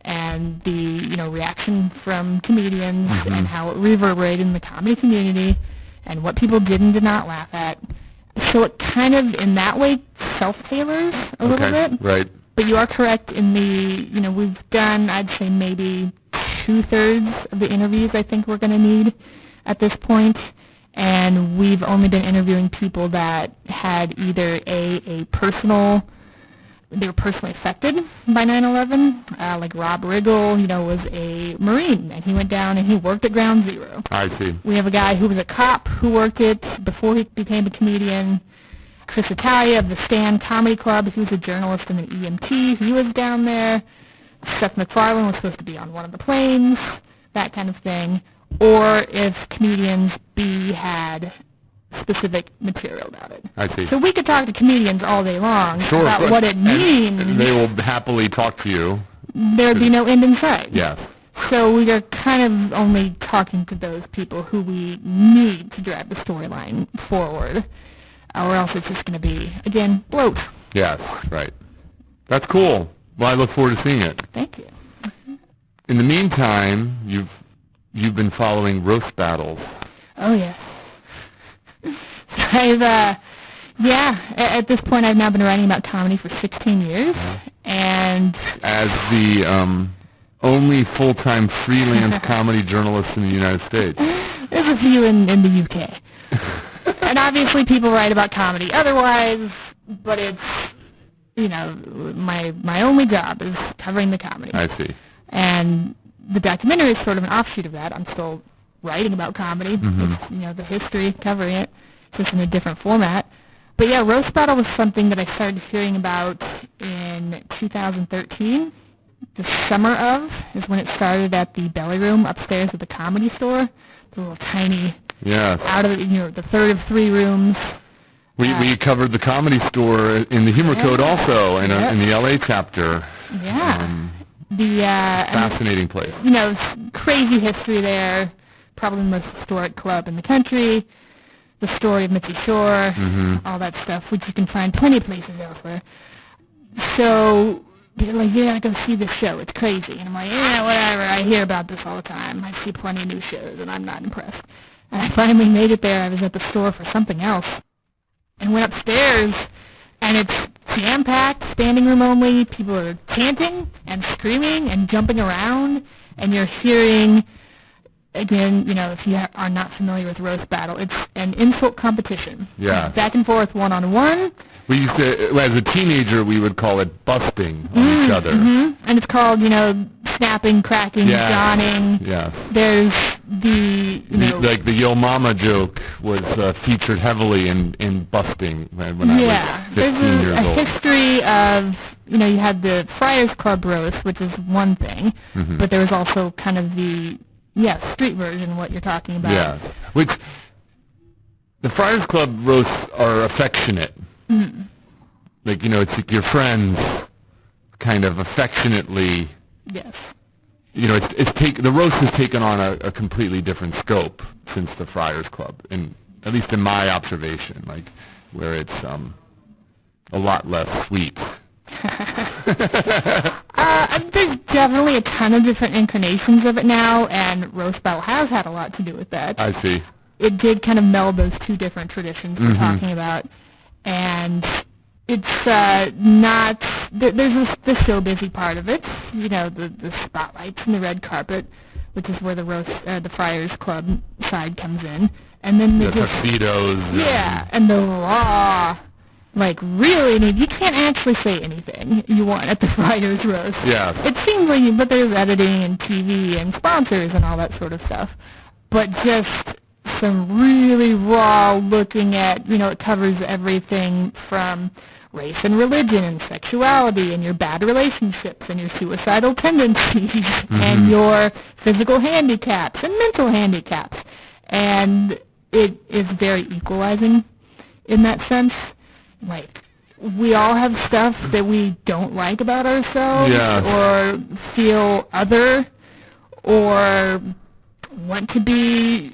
and the, reaction from comedians and how it reverberated in the comedy community and what people did and did not laugh at. So it kind of, in that way, self-tailors a little bit. Right. But you are correct in the, we've done, I'd say, maybe 2/3 of the interviews I think we're going to need at this point. And we've only been interviewing people that had either they were personally affected by 9/11, like Rob Riggle, was a Marine, and he went down and he worked at Ground Zero. I see. We have a guy who was a cop who worked it before he became a comedian. Chris Italia of the Stand Comedy Club, he was a journalist and an EMT. He was down there. Seth MacFarlane was supposed to be on one of the planes, that kind of thing. Or if comedians had specific material about it. I see. So we could talk to comedians all day long about but- what it and means. They will happily talk to you. There'd be no end in sight. Yes. So we are kind of only talking to those people who we need to drive the storyline forward, or else it's just going to be, again, bloat. Yes. Right. That's cool. Well, I look forward to seeing it. Thank you. In the meantime, you've been following roast battles. Oh, yeah. At this point I've now been writing about comedy for 16 years, and As the only full-time freelance comedy journalist in the United States. there's a few in the UK. and obviously people write about comedy otherwise, but it's, my only job is covering the comedy. I see. And the documentary is sort of an offshoot of that. I'm still writing about comedy. Mm-hmm. It's, the history, covering it, just in a different format. But yeah, roast battle was something that I started hearing about in 2013. The summer of is when it started at the Belly Room upstairs at the Comedy Store. The little tiny, out of the third of three rooms. We covered the Comedy Store in the Humor Code also, in the LA chapter. Yeah. Fascinating place. Crazy history there. Probably the most historic club in the country. The story of Mitzi Shore, all that stuff, which you can find plenty of places elsewhere. So they're like, you gotta go see this show. It's crazy. And I'm like, yeah, whatever. I hear about this all the time. I see plenty of new shows, and I'm not impressed. And I finally made it there. I was at the store for something else, and went upstairs, and it's jam-packed, standing room only. People are chanting and screaming and jumping around, and you're hearing, again, if you are not familiar with roast battle, it's an insult competition. Yeah. Back and forth, one-on-one. We used to, as a teenager, we would call it busting on each other. And it's called, snapping, cracking, yawning. Yeah. There's the, like the Yo Mama joke was featured heavily in busting when I was 15 years old. There's a history of, you had the Friars Club roast, which is one thing, but there was also kind of the, street version, what you're talking about. Yeah, which the Friars Club roasts are affectionate. Like, it's like your friends kind of affectionately. Yes. The roast has taken on a completely different scope since the Friars Club, and at least in my observation, like where it's a lot less sweet. There's definitely a ton of different incarnations of it now, and roast battle has had a lot to do with that. I see. It did kind of meld those two different traditions we're talking about, and it's not, there's the show busy part of it, the spotlights and the red carpet, which is where the Friars Club side comes in, and then the tuxedos. And the raw, like really, you can't actually say anything you want at the Friars roast. Yeah. It seems like, but there's editing and TV and sponsors and all that sort of stuff, but just some really raw looking at, it covers everything from race and religion and sexuality and your bad relationships and your suicidal tendencies and your physical handicaps and mental handicaps. And it is very equalizing in that sense. Like, we all have stuff that we don't like about ourselves or feel other or want to be,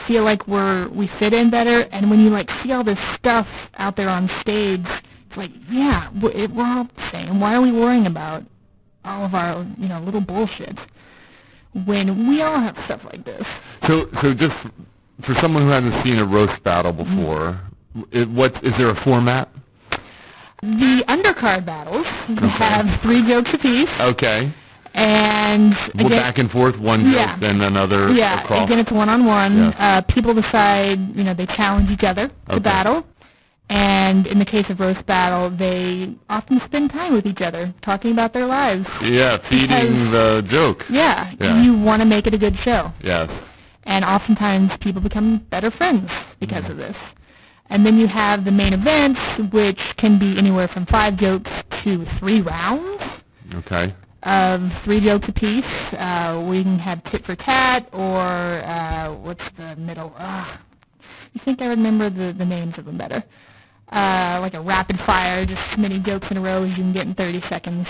feel like we fit in better. And when you see all this stuff out there on stage, it's like, we're all the same. Why are we worrying about all of our, little bullshit when we all have stuff like this? So just for someone who hasn't seen a roast battle before, what is there a format? The undercard battles have 3 jokes apiece. Okay. And again, back and forth, one joke, then another. Yeah, across. Again, it's one-on-one. Yeah. People decide, they challenge each other to battle. And in the case of roast battle, they often spend time with each other, talking about their lives. Yeah, feeding the joke. Yeah, you want to make it a good show. Yes. And oftentimes people become better friends because of this. And then you have the main events, which can be anywhere from 5 jokes to 3 rounds. Okay. Of 3 jokes apiece. We can have tit for tat, or what's the middle? You think I remember the names of them better? Like a rapid fire, just as many jokes in a row as you can get in 30 seconds.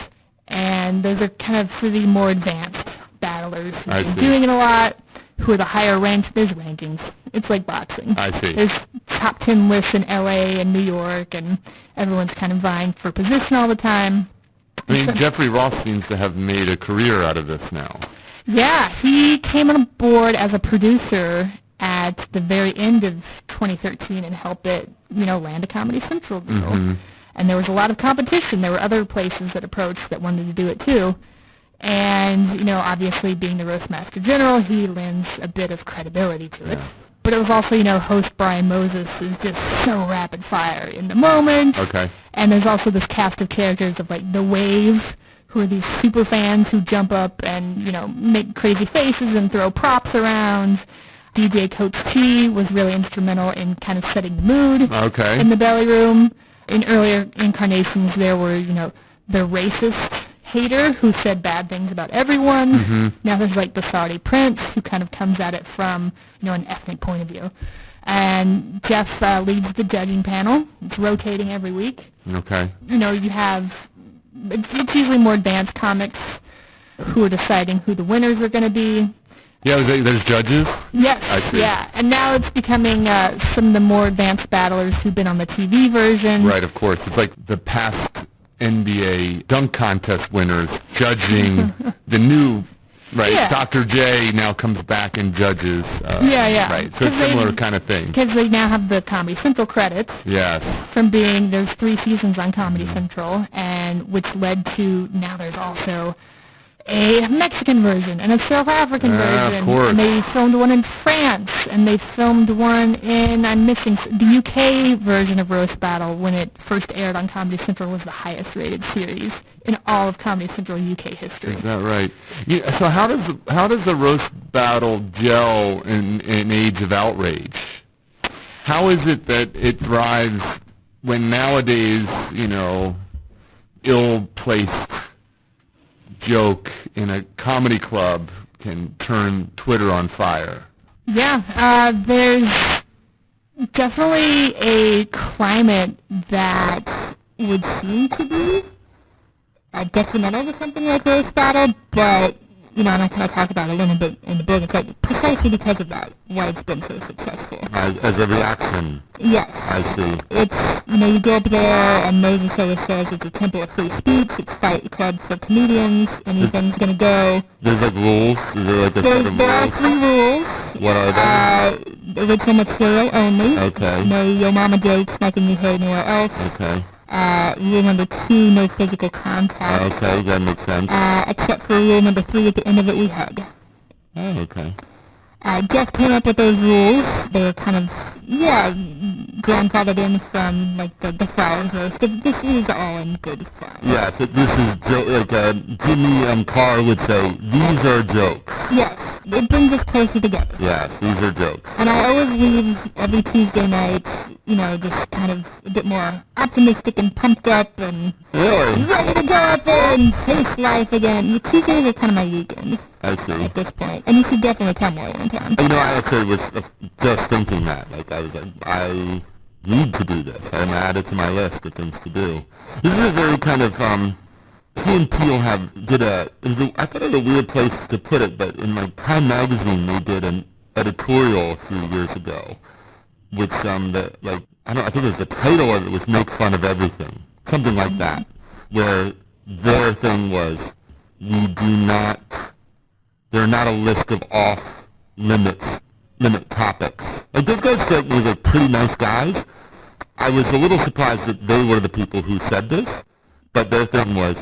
And those are kind of for the more advanced battlers who've been doing it a lot, who are the higher ranked. There's rankings. It's like boxing. I see. There's top 10 lists in LA and New York, and everyone's kind of vying for position all the time. I mean, Jeffrey Ross seems to have made a career out of this now. Yeah, he came on board as a producer at the very end of 2013 and helped it, land a Comedy Central deal. And there was a lot of competition. There were other places that approached that wanted to do it too. And, obviously being the Roastmaster General, he lends a bit of credibility to it. But it was also, host Brian Moses is just so rapid fire in the moment. Okay. And there's also this cast of characters of, like, The Wave, who are these super fans who jump up and, make crazy faces and throw props around. DJ Coach T was really instrumental in kind of setting the mood in the belly room. In earlier incarnations, there were, the racist hater who said bad things about everyone. Mm-hmm. Now there's, like, the Saudi prince who kind of comes at it from, an ethnic point of view. And Jeff leads the judging panel. It's rotating every week. Okay. You have, it's usually more dance comics who are deciding who the winners are going to be. Yeah, there's judges? Yes, I see. yeah. And now it's becoming some of the more advanced battlers who've been on the TV version. Right, of course. It's like the past NBA dunk contest winners judging the new, right? Yeah. Dr. J now comes back and judges. Yeah. Right, so it's similar kind of thing. Because they now have the Comedy Central credits. Yes. From there's 3 seasons on Comedy Central, and which led to now there's also a Mexican version and a South African version. Of course. And they filmed one in France, and they filmed one in, I'm missing, the UK version of Roast Battle when it first aired on Comedy Central was the highest rated series in all of Comedy Central UK history. Is that right? Yeah, so how does the Roast Battle gel in age of outrage? How is it that it thrives when nowadays, ill-placed joke in a comedy club can turn Twitter on fire? Yeah, there's definitely a climate that would seem to be detrimental to something like Roast Battle, but, and I kind of talk about it a little bit in the book. It's like precisely because of that, why it's been so successful. As a reaction? Yes. I see. It's, you go up there, and Moses always says it's a temple of free speech, it's fight club for comedians, anything's going to go. There's like rules? Is there like a set of There are rules? 3 rules. What are they? Original material only. Okay. No yo mama jokes like you heard anywhere else. Okay. Rule number 2, no physical contact. Okay, that makes sense. Except for rule number 3, at the end of it we hug. Oh, okay. Jeff came up with those rules. They were kind of, grandfathered in from, like, the Flowers roast. This is all in good fun. Yeah, so this is like Jimmy Carr would say, these are jokes. Yes, it brings us closer together. Yeah, these are jokes. And I always leave every Tuesday night, just kind of a bit more optimistic and pumped up and Really? ready to go out there and taste life again. The Tuesdays are kind of my weekends I see. at this point. And you should definitely come while you're in town. I actually was just thinking that. Like, I was like, I need to do this. I'm add it to my list of things to do. This is a very kind of, Key and Peele I thought it was a weird place to put it, but in like Time Magazine they did an editorial a few years ago, which, I think it was the title of it was Make Fun of Everything. Something like that, where their thing was, they're not a list of off-limit topics. Like, those guys said were like pretty nice guys. I was a little surprised that they were the people who said this, but their thing was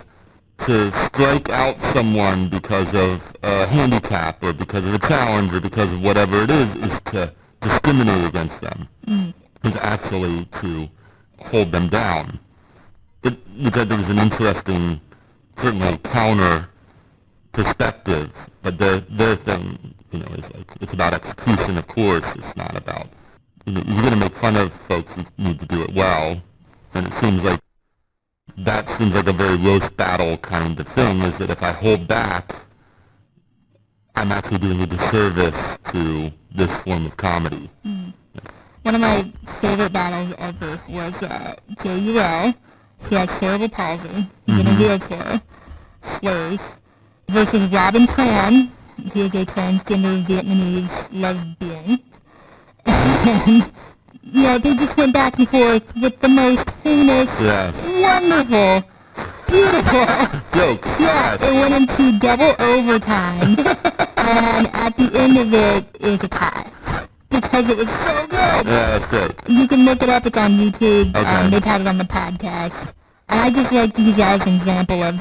to strike out someone because of a handicap or because of a challenge or because of whatever it is to discriminate against them. Is actually to hold them down. Because there was an interesting, certainly counter perspective, but their thing, is like, it's about execution, of course. It's not about, you're going to make fun of folks who need to do it well, and it seems like that seems like a very roast battle kind of thing, is that if I hold back, I'm actually doing a disservice to this form of comedy. One of my favorite battles ever was Jay Urell, who has cerebral palsy, he's in a wheelchair, slurs, versus Robin Tran, who is a transgender Vietnamese lesbian. And, they just went back and forth with the most heinous, wonderful, beautiful jokes. Yeah, it went into double overtime, and at the end of it, it was a tie. Because it was so good. Yeah, that's good. You can look it up. It's on YouTube. Okay. They've had it on the podcast. And I just like to use that as an example of,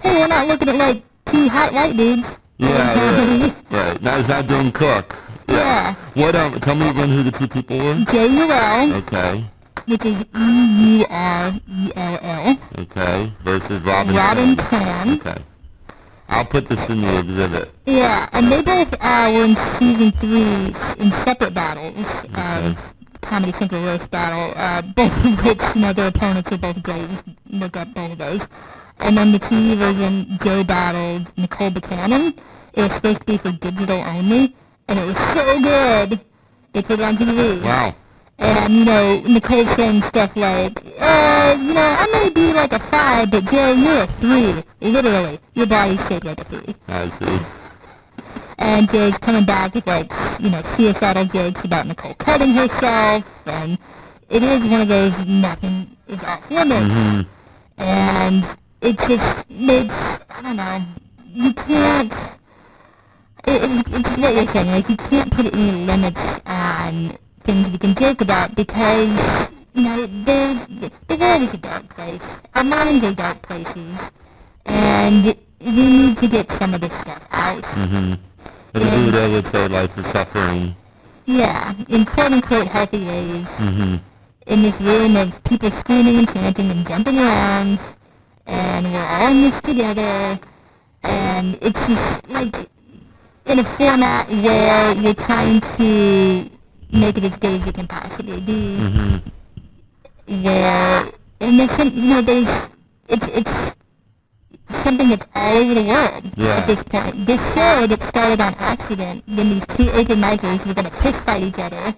hey, we're not looking at like 2 hot white dudes. Yeah. Right. Now is that Joan Cook? Yeah. What, tell me again who the two people were? Joe Urell, Okay. which is Eurell. Okay. Versus Robin Plan. Okay. I'll put this in the exhibit. Yeah, and they both were in season 3 in separate battles. Comedy Central Roast Battle. Both of which, their opponents were both great. Look up both of those. And then the TV version, Joe battled Nicole Buchanan. It was supposed to be for digital only, and it was so good. They put it on TV. Wow. And, Nicole's saying stuff like, I may be like a 5, but Joe, you're a 3. Literally. Your body's shaped like a 3. I see. And Joe's coming back with, suicidal jokes about Nicole cutting herself, and it is one of those nothing is off limits. Mm-hmm. And it just makes, I don't know, you can't, it's what you're saying, like, you can't put any limits on things we can joke about because, the world is a dark place. Our minds are dark places. And we need to get some of this stuff out. Mm-hmm. But the Buddha would say life is suffering. Yeah, in quote-unquote healthy ways. Mm-hmm. In this room of people screaming and chanting and jumping around. And we're all in this together. And it's just, like, in a format where you're trying to make it as good as it can possibly be. Mm-hmm. Where, and there's, it's something that's all over the world at this point. This show that started on accident when these two open micers were going to piss fight each other.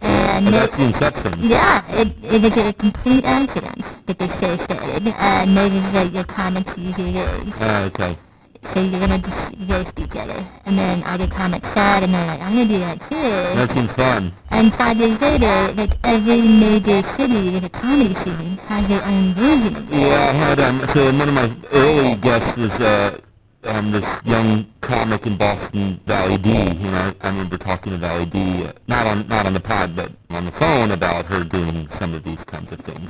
And that's the inception. Yeah, it was a complete accident that this show started. And those are like your comments, use your words. Okay. So you're going to just roast each other. And then other comics saw it and they're like, I'm going to do that too. That seems fun. And 5 years later, like every major city with a comedy scene has their own version of it. Yeah, I had, so one of my early guests was this young comic in Boston, Valley D. I remember talking to Valley D, not on the pod, but on the phone about her doing some of these kinds of things.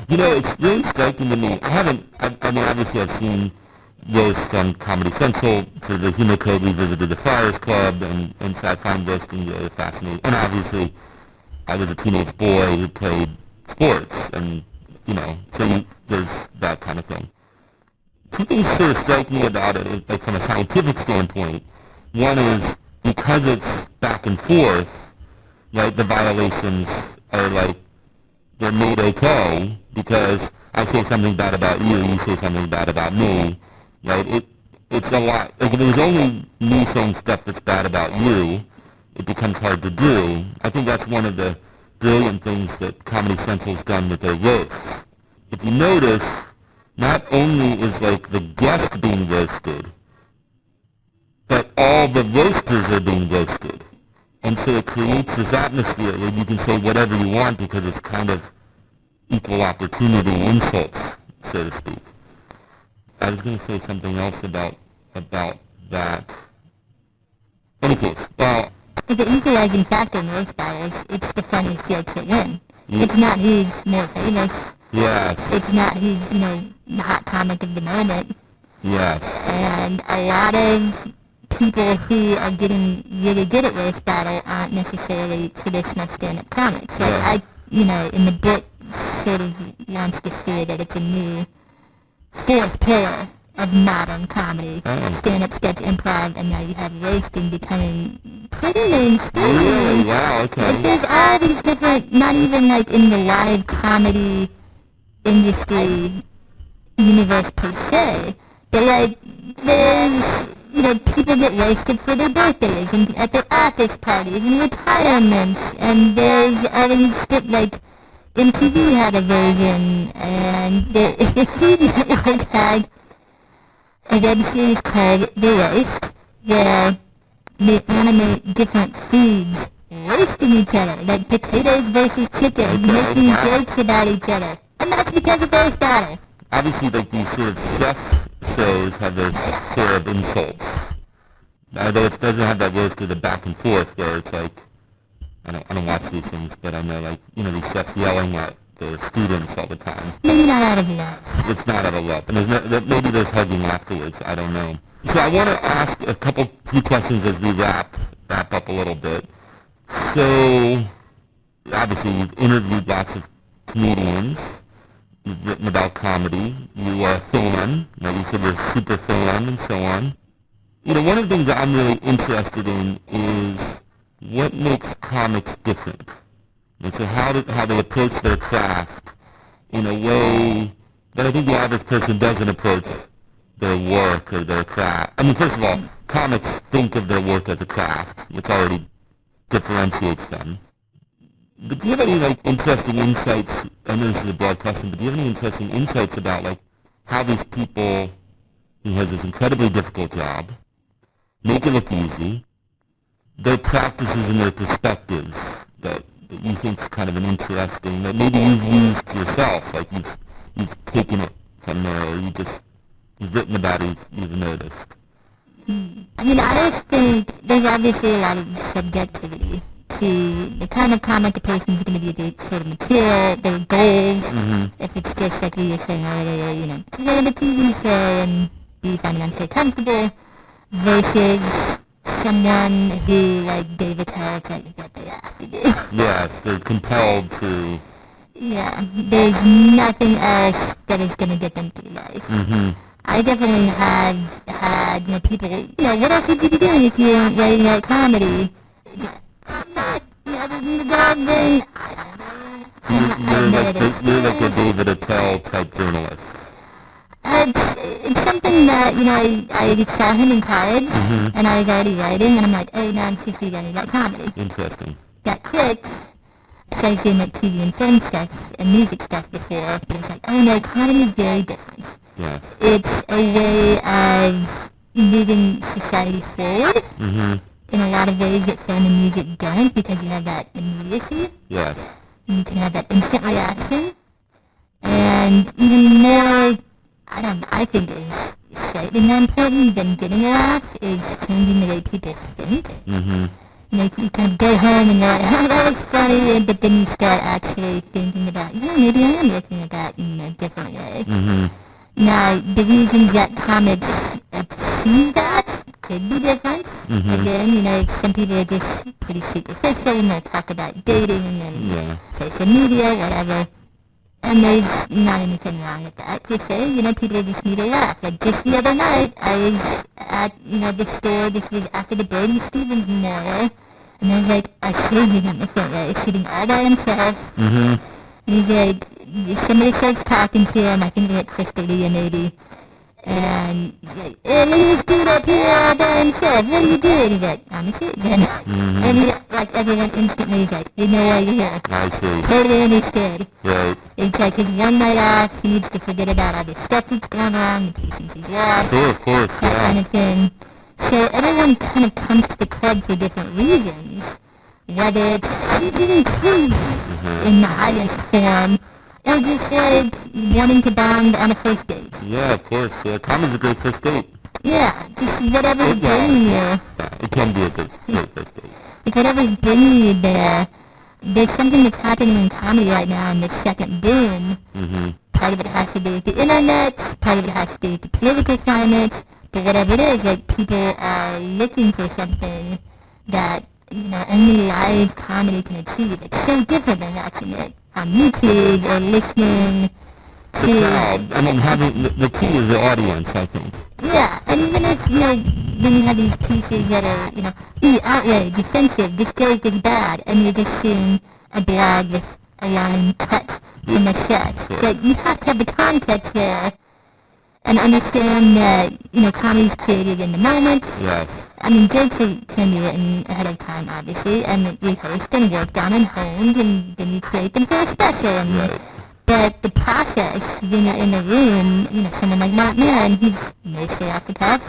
It's really striking to me. I mean, obviously I've seen roasts on Comedy Central. For the Humor Code, we visited the Friars Club, and so I find roasting really fascinating. And obviously, I was a teenage boy who played sports, and, so there's that kind of thing. Two things sort of strike me about it, like from a scientific standpoint. One is, because it's back and forth, like, the violations are, like, they're made okay, because I say something bad about you, you say something bad about me. Right? It's a lot. Like, if it was only me saying stuff that's bad about you, it becomes hard to do. I think that's one of the brilliant things that Comedy Central's done with their roasts. If you notice, not only is, like, the guest being roasted, but all the roasters are being roasted. And so it creates this atmosphere where you can say whatever you want because it's kind of equal opportunity insults, so to speak. I was going to say something else about that. Anyways, well, the equalizing factor in roast battles, it's the funniest jokes that win. It's not who's more famous. Yeah. It's not who's, the hot comic of the moment. Yeah. And a lot of people who are getting really good at roast battle aren't necessarily traditional stand-up comics. So I, in the book, sort of wants to say that it's a new fourth pillar of modern comedy. Stand-up, sketch, improv, and now you have roasting becoming pretty mainstream. Really? Wow, okay. But there's all these different, not even like in the live comedy industry universe per se, but like there's, people get roasted for their birthdays and at their office parties and retirements, and there's all these like MTV had a version, and the Food Network had a web series called The Roast, where they animate different foods roasting each other, like potatoes versus chicken, making jokes about each other. And that's because of roast battle. Obviously, like, these sort of chef shows have their share of insults. Although it doesn't have that roast of the back and forth where it's like, I don't watch these things, but I know, like, these chefs yelling at their students all the time. Maybe not out of love. It's not out of love. And maybe there's hugging afterwards. I don't know. So I want to ask few questions as we wrap up a little bit. So, obviously, you've interviewed lots of comedians. You've written about comedy. You are a fan. You said you're a super fan and so on. One of the things that I'm really interested in is what makes comics different. And so how they approach their craft in a way that I think the average person doesn't approach their work or their craft. I mean, first of all, comics think of their work as a craft, which already differentiates them. But do you have any, interesting insights, I know this is a broad question, but do you have any interesting insights about, how these people who have this incredibly difficult job make it look easy, their practices and their perspectives that you think is kind of an interesting, that maybe you've used yourself, like you've taken it from there, or you've written about it, you've noticed? I mean, I think there's obviously a lot of subjectivity to the kind of comic a person's going to be, the sort of material, their goals, if it's just like we were saying earlier, to go to a TV show and be financially comfortable, versus someone who, like David tells, like, what they have to do. Yes, they're compelled to. Yeah, there's nothing else that is going to get them through life. I definitely have had, people, what else would you be doing if you weren't writing about comedy? I'm not, other than the dog thing, You're like a David Attell type journalist. It's something that, I saw him in college, and I was already writing, and I'm like, oh, now I'm seriously writing about comedy. Interesting. Got sick, started doing like TV and film stuff and music stuff before, but it's like, oh no, comedy is very different. Yeah. It's a way of moving society forward in a lot of ways that film and music don't, because you have that immediacy. Yes. You can have that instant reaction. And even more, I think is slightly more important than getting a laugh is changing the way people think. You kind of go home and you're like, oh, that was funny, but then you start actually thinking about, maybe I am looking at that in a different way. Now, the reasons that comics achieve that could be different. Again, some people are just pretty superficial and they'll talk about dating and social media, whatever. And there's not anything wrong with that. Just say, people just need a laugh. Like just the other night, I was at, the store, this was after the Brady Stevens memorial, and I was like, I showed him in the front row, sitting all by himself. And he's like, somebody starts talking to him, I think it's Crystalia maybe, and he's like, hey, look at this dude up here all by himself, what are you doing? He's like, I'm a citizen. And he, everyone instantly is like, you know why you're here. I see. Totally understood. Right. It's like his one night off, he needs to forget about all the stuff that's going on, the people he's lost, Of course, that kind of thing. So everyone kind of comes to the club for different reasons, whether it's eating food in the highest form, or just like wanting to bond on a first date. Yeah, of course. Comedy's a great first date. Yeah, just whatever's bringing you. It can be a great first date. If whatever's bringing you there, there's something that's happening in comedy right now in the second boom. Part of it has to do with the internet, part of it has to do with the political climate, but whatever it is, like, people are looking for something that, only live comedy can achieve. It's so different than watching it on YouTube or listening to... The crowd. I mean, having the key is the audience, I think. Yeah, and even if, when you have these pieces that are, outrage, offensive, this joke is bad, and you're just seeing a blog with a line cut from the set. But you have to have the context there and understand that, comedy's created in the moment. Yes. I mean, jokes can be written ahead of time, obviously, and rehearsed and worked on and honed, and then you create them for a special. And, but the process, when you're in the room, someone like Mark Maron, he's mostly off the cuff.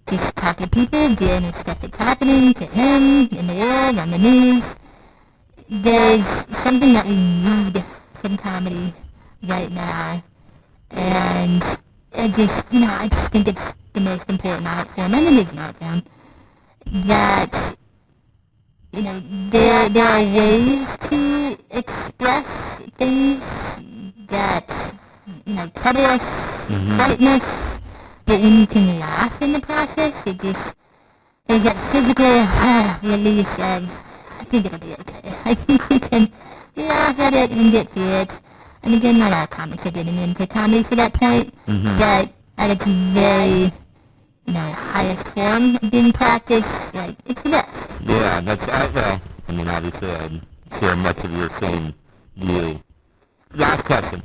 Just talking to people, dealing with stuff that's happening to him, in the world, on the news. There's something that we need from comedy right now. And I just think it's the most important art form, and it is an art form, that, there are ways to express things that, trouble us, frighten us, but when you can laugh in the process, it just, there's that physical release of, think it'll be okay. I think we can laugh at it and get through it. And again, not all comics are getting into comedy to that point, but at its very, highest form of being practiced, like, it's the best. Yeah, that's, well, I mean, obviously I share much of your same view. Last question.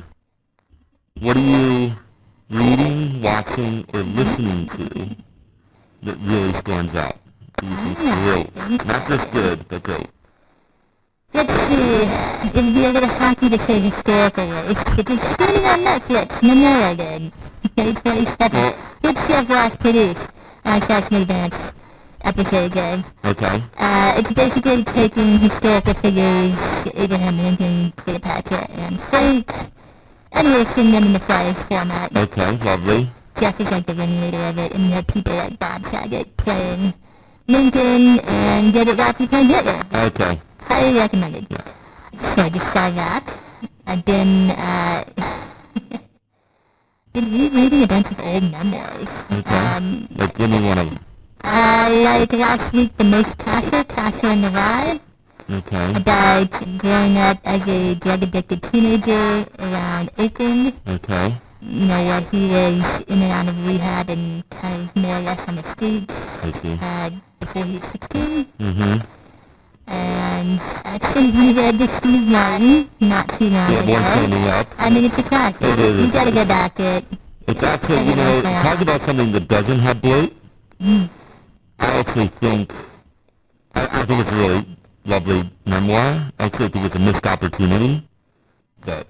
What are you reading, watching, or listening to that really stands out? You think great. Not just good, but great. Let's see. It would be a little funky to say historical race. It is streaming on Netflix. Memorial Day. May 27th. Which Seabaugh produced. Sex and Advance episode day. Okay. It's basically taking historical figures, Abraham Lincoln, Cleopatra, and Frank, and listing them in the play format. Okay, lovely. Jeff is like the ringleader of it, and you have people like Bob Saget playing Lincoln, and David Rossi playing Hitler. Okay. Highly recommended. So I just saw that. I've been rereading a bunch of old memoirs. Okay. Like, give me one of them. Like last week, The Most Tasha and the Rye. Okay. About growing up as a drug-addicted teenager around Oakland. Okay. Where he was in and out of rehab and kind of more or less on the streets. I see. Before he was 16. Mm-hmm. And actually we read the Steve Martin not too long ago. One Standing Up. I mean, it's a classic. It is. You gotta go back to it. It's actually, talk about something that doesn't have bloat. I also think, I think it's a really lovely memoir. I actually think it's a missed opportunity. That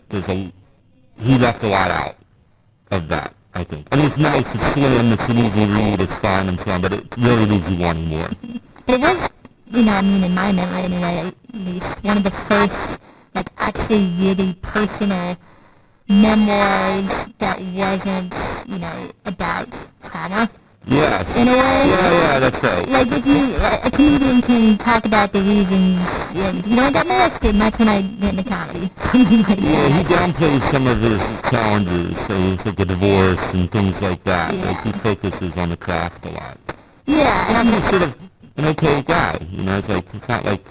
he left a lot out of that, I think. I mean, it's nice, it's slim, it's an easy read, it's fun and so on, but it really leaves you wanting more. It was, in my memory anyway, at least, one of the first, actually really personal memoirs that wasn't, about trauma. Yeah. In a way. Yeah, that's right. Like, if a comedian can talk about the reasons, I got molested, and that's when I went into comedy. Yeah, he downplays some of his challenges, things like a divorce and things like that. Yeah. Like, he focuses on the craft a lot. Yeah. And he's sort of an okay guy, it's like, it's not like...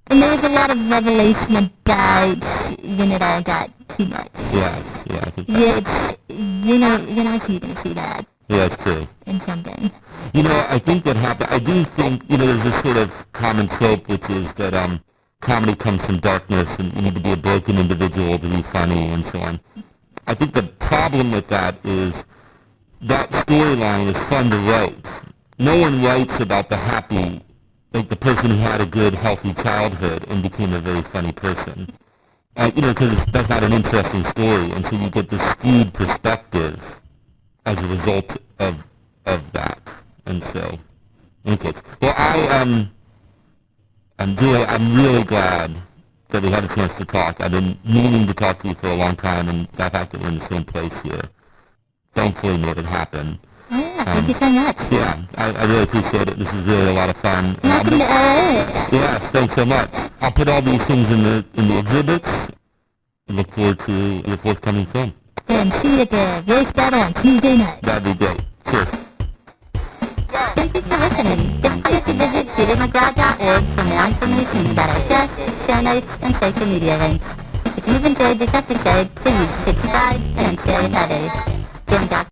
And there was a lot of revelation about when it all got too much. Yeah, I think when else are you going to see that? Yeah, that's true. In something. I think what happened, I do think, there's this sort of common trope, which is that comedy comes from darkness and you need to be a broken individual to be funny and so on. I think the problem with that is that storyline is fun to write. No one writes about the happy, like the person who had a good, healthy childhood and became a very funny person. Because that's not an interesting story, and so you get this skewed perspective as a result of that. And so, okay. Well, I'm really glad that we had a chance to talk. I've been meaning to talk to you for a long time, and the fact that we're in the same place here, thankfully made it happen. Oh, yeah, thank you so much. Yeah, I really appreciate it. This is really a lot of fun. Welcome to LA. Yeah, thanks so much. I'll put all these things in the exhibits. I look forward to your forthcoming film. And see you at the roast battle on Tuesday night. That'd be great. Cheers. Thank you for listening. Don't forget to visit petermcgraw.org for more information about our guests, show notes, and social media links. If you've enjoyed this episode, please subscribe and share with others. Join Dr.